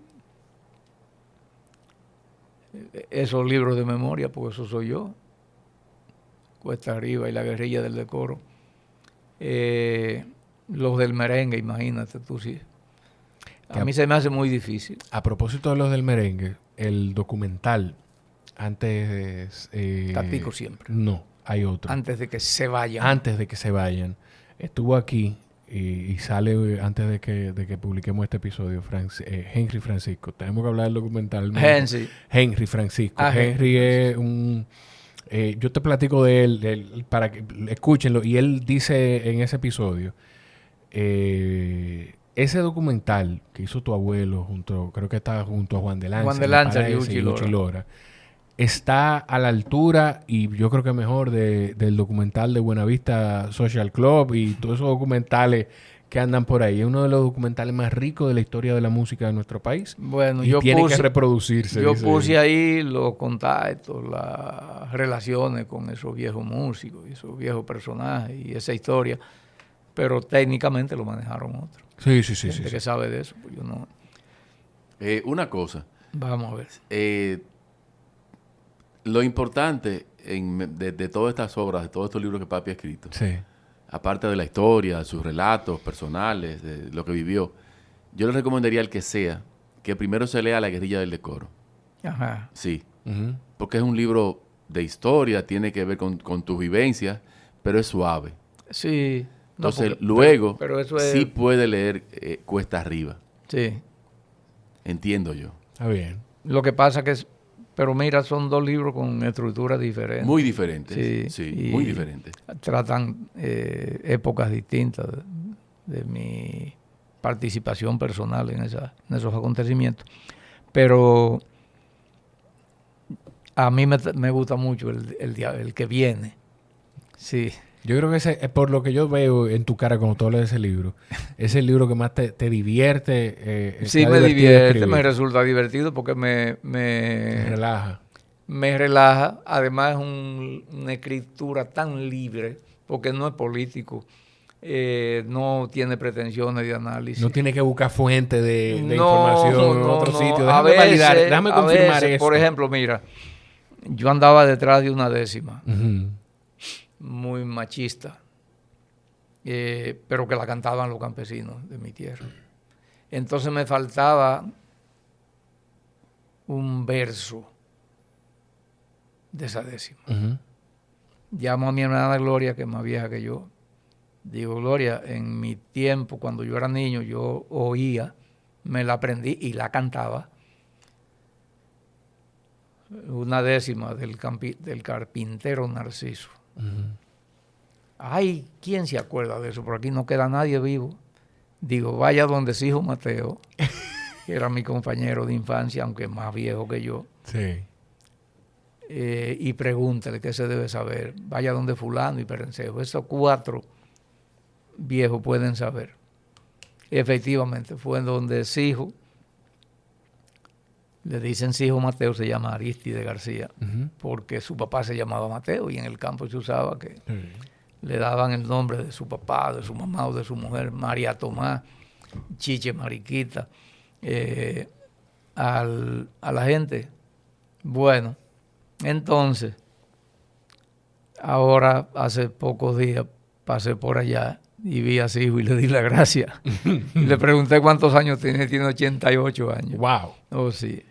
esos libros de memoria, porque eso soy yo, Cuesta Arriba y La Guerrilla del Decoro, los del merengue, imagínate tú, sí. A mí se me hace muy difícil. A propósito de los del merengue, el documental, antes... Tatico siempre. No, hay otro. Antes de que se vayan. Antes de que se vayan. Estuvo aquí y sale antes de que publiquemos este episodio, Henry Francisco. Tenemos que hablar del documental. Henry Francisco. Henry es un... yo te platico de él para que escúchenlo. Y él dice en ese episodio... ese documental que hizo tu abuelo, creo que está junto a Juan de Lanza, y Luchi Lora, está a la altura y yo creo que mejor del documental de Buenavista Social Club y todos esos documentales que andan por ahí. Es uno de los documentales más ricos de la historia de la música de nuestro país. Bueno, y tiene que reproducirse. Yo puse ahí los contactos, las relaciones con esos viejos músicos y esos viejos personajes y esa historia, pero técnicamente lo manejaron otros. Sí. Que sabe de eso, pues yo no. Una cosa. Vamos a ver. Lo importante de todas estas obras, de todos estos libros que papi ha escrito, aparte de la historia, de sus relatos personales, de lo que vivió, yo le recomendaría al que sea que primero se lea La Guerrilla del Decoro. Ajá. Sí. Porque es un libro de historia, tiene que ver con tus vivencias, pero es suave. Sí. Entonces, luego, pero eso es... sí puede leer Cuesta Arriba. Sí. Entiendo yo. Está bien. Lo que pasa que es... Pero mira, son dos libros con estructuras diferentes. Muy diferentes. Sí, muy diferentes. Tratan épocas distintas de mi participación personal en esos acontecimientos. Pero a mí me gusta mucho el que viene. Sí. Yo creo que por lo que yo veo en tu cara cuando tú hablas de ese libro, es el libro que más te divierte. Sí, me divierte, me resulta divertido porque me relaja. Me relaja. Además es una escritura tan libre, porque no es político, no tiene pretensiones de análisis. No tiene que buscar fuentes de información en otro sitio. Déjame validar, déjame confirmar eso. Por ejemplo, mira, yo andaba detrás de una décima. Uh-huh. Muy machista, pero que la cantaban los campesinos de mi tierra. Entonces me faltaba un verso de esa décima. Uh-huh. Llamo a mi hermana Gloria, que es más vieja que yo. Digo, Gloria, en mi tiempo, cuando yo era niño, yo oía, me la aprendí y la cantaba. Una décima del carpintero Narciso. Uh-huh. Ay, ¿quién se acuerda de eso? Por aquí no queda nadie vivo. Digo, vaya donde su hijo Mateo, que era mi compañero de infancia, aunque más viejo que yo. Sí. Y pregúntale qué se debe saber. Vaya donde fulano y perencejo. Esos 4 viejos pueden saber. Efectivamente, fue en donde Sijo, le dicen Sijo Mateo, se llama Aristide García, uh-huh, porque su papá se llamaba Mateo y en el campo se usaba que le daban el nombre de su papá, de su mamá o de su mujer, María Tomás, Chiche Mariquita, a la gente. Bueno, entonces, ahora hace pocos días pasé por allá y vi a Sijo y le di la gracia. Y le pregunté cuántos años tiene 88 años. Wow. Oh, sí.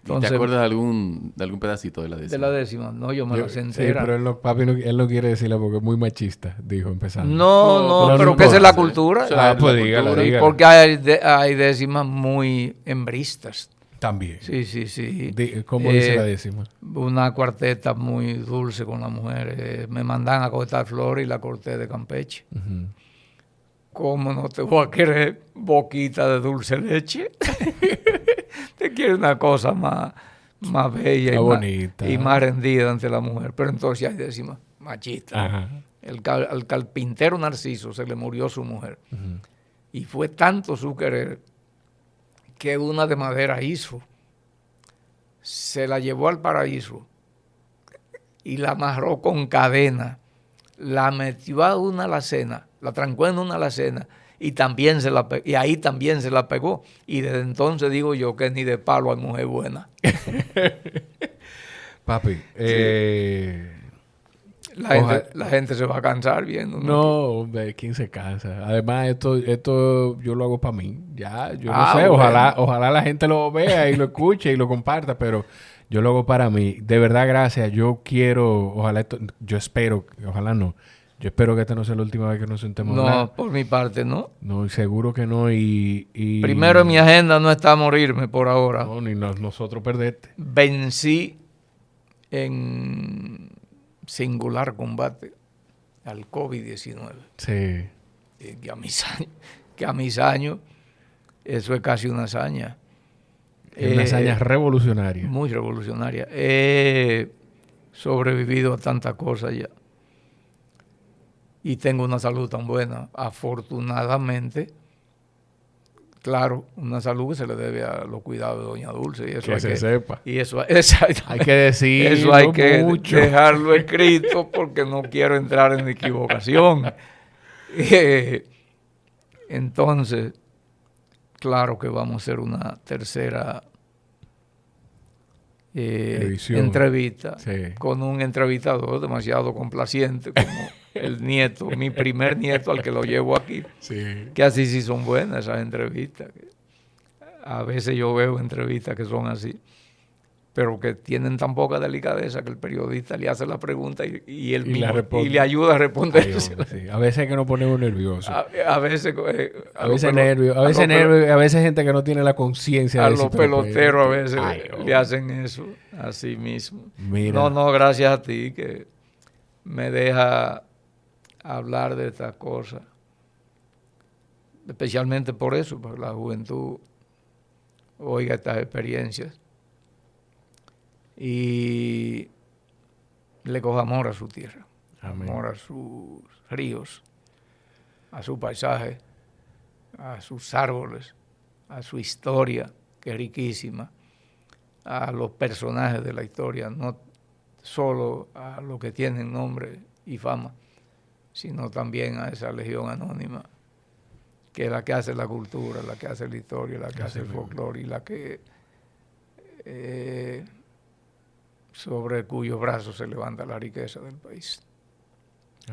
Entonces, ¿te acuerdas de algún pedacito de la décima? De la décima, no, yo me la sé entera. Sí, pero papi él no quiere decirla porque es muy machista, dijo empezando. No, pero que esa es la cultura. Pues dígala. Porque hay décimas muy hembristas. También. Sí. ¿Cómo dice la décima? Una cuarteta muy dulce con las mujeres. Me mandan a cortar flores y la corté de Campeche. Uh-huh. ¿Cómo no te voy a querer boquita de dulce leche? Te quiere una cosa más bella y más rendida ante la mujer. Pero entonces hay décimas machistas. Al carpintero Narciso se le murió su mujer. Uh-huh. Y fue tanto su querer que una de madera hizo. Se la llevó al paraíso y la amarró con cadena. La metió a una alacena, la trancó en una alacena y ahí también se la pegó. Y desde entonces digo yo que ni de palo hay mujer buena. Papi, La gente se va a cansar viendo. No, hombre, ¿quién se cansa? Además, esto yo lo hago para mí. Ya, yo no sé, bueno. ojalá la gente lo vea y lo escuche y lo comparta, pero yo lo hago para mí. De verdad, gracias. Yo espero, ojalá no. Yo espero que esta no sea la última vez que nos sentemos a hablar. No, por mi parte, no. No, seguro que no. Primero en mi agenda no está morirme por ahora. No, ni nosotros perderte. Vencí en singular combate al COVID-19. Sí. Que a mis años, eso es casi una hazaña. Es una hazaña revolucionaria. Muy revolucionaria. He sobrevivido a tantas cosas ya. Y tengo una salud tan buena, afortunadamente. Claro, una salud que se le debe a los cuidados de Doña Dulce. Y eso que se sepa. Y eso hay que decir eso hay que mucho. dejarlo escrito porque no quiero entrar en equivocación. Entonces, claro que vamos a hacer una tercera entrevista con un entrevistador demasiado complaciente como el nieto, mi primer nieto al que lo llevo aquí. Sí. Que así sí son buenas esas entrevistas. A veces yo veo entrevistas que son así, pero que tienen tan poca delicadeza que el periodista le hace la pregunta y él mismo y le ayuda a responder. Sí. A veces es que nos ponemos nerviosos. A veces nervios. A veces gente que no tiene la conciencia. A los peloteros a veces le hacen eso a sí mismo. Mira. No, gracias a ti que me deja hablar de estas cosas. Especialmente por eso, porque la juventud oiga estas experiencias y le coja amor a su tierra, amén, amor a sus ríos, a su paisaje, a sus árboles, a su historia, que es riquísima, a los personajes de la historia, no solo a los que tienen nombre y fama, sino también a esa legión anónima, que es la que hace la cultura, la que hace la historia, la que hace el folclore y la que sobre cuyos brazos se levanta la riqueza del país.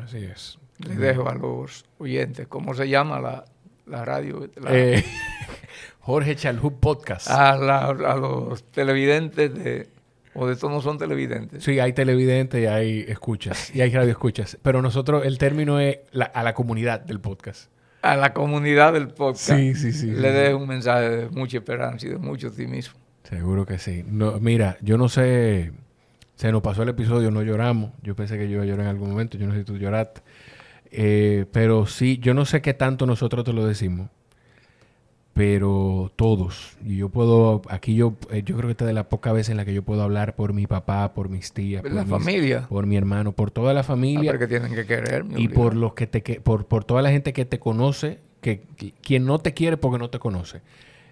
Así es. Le dejo a los oyentes, ¿cómo se llama la radio? Jorge Chalhub Podcast. A los televidentes o de estos no son televidentes. Sí, hay televidentes y hay escuchas, y hay radio escuchas. Pero nosotros, el término es a la comunidad del podcast. A la comunidad del podcast. Sí. Le dejo un mensaje de mucha esperanza y de mucho optimismo. Seguro que sí. No, mira, yo no sé, se nos pasó el episodio, no lloramos. Yo pensé que yo iba a llorar en algún momento, yo no sé si tú lloraste. Pero sí, yo no sé qué tanto nosotros te lo decimos, pero todos. Y yo puedo, aquí yo creo que esta es de las pocas veces en la que yo puedo hablar por mi papá, por mis tías, por la familia, por mi hermano, por toda la familia. Porque tienen que quererme. Y por los que por toda la gente que te conoce, quien no te quiere porque no te conoce.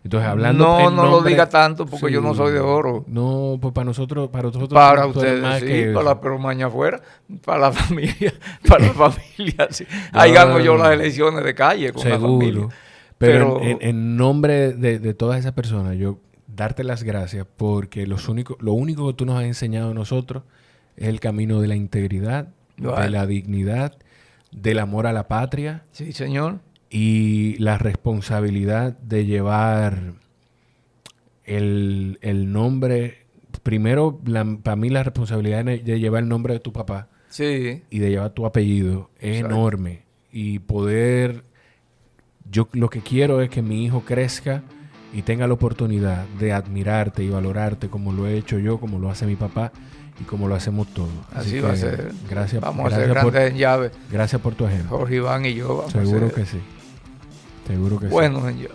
Entonces, hablando no lo diga tanto porque sí, yo no soy de oro. No, pues para ustedes más sí, que pero mañana afuera, para la familia, sí. Ahí gano yo las elecciones de calle con la familia. Pero en nombre de todas esas personas, yo darte las gracias porque lo único que tú nos has enseñado a nosotros es el camino de la integridad, de la dignidad, del amor a la patria. Sí, señor. Y la responsabilidad de llevar el nombre, primero para mí la responsabilidad de llevar el nombre de tu papá, sí, y de llevar tu apellido es enorme. Y poder, yo lo que quiero es que mi hijo crezca y tenga la oportunidad de admirarte y valorarte como lo he hecho yo, como lo hace mi papá y como lo hacemos todos. Así va a ser. Gracias. Vamos a ser grandes en llave. Gracias por tu ejemplo. Jorge Iván y yo vamos Seguro a ser. Que sí. Seguro que bueno, sí.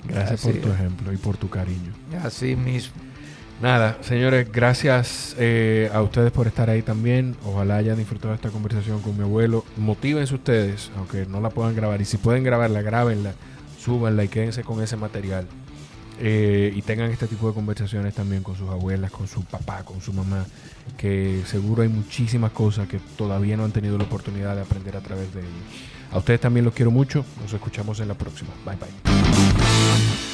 Gracias por tu ejemplo y por tu cariño. Así mismo. Nada, señores, gracias a ustedes por estar ahí también. Ojalá hayan disfrutado esta conversación con mi abuelo. Motívense ustedes, aunque no la puedan grabar. Y si pueden grabarla, grábenla, súbanla y quédense con ese material. y tengan este tipo de conversaciones también con sus abuelas, con su papá, con su mamá, que seguro hay muchísimas cosas que todavía no han tenido la oportunidad de aprender a través de ellos. A ustedes también los quiero mucho. Nos escuchamos en la próxima. Bye bye.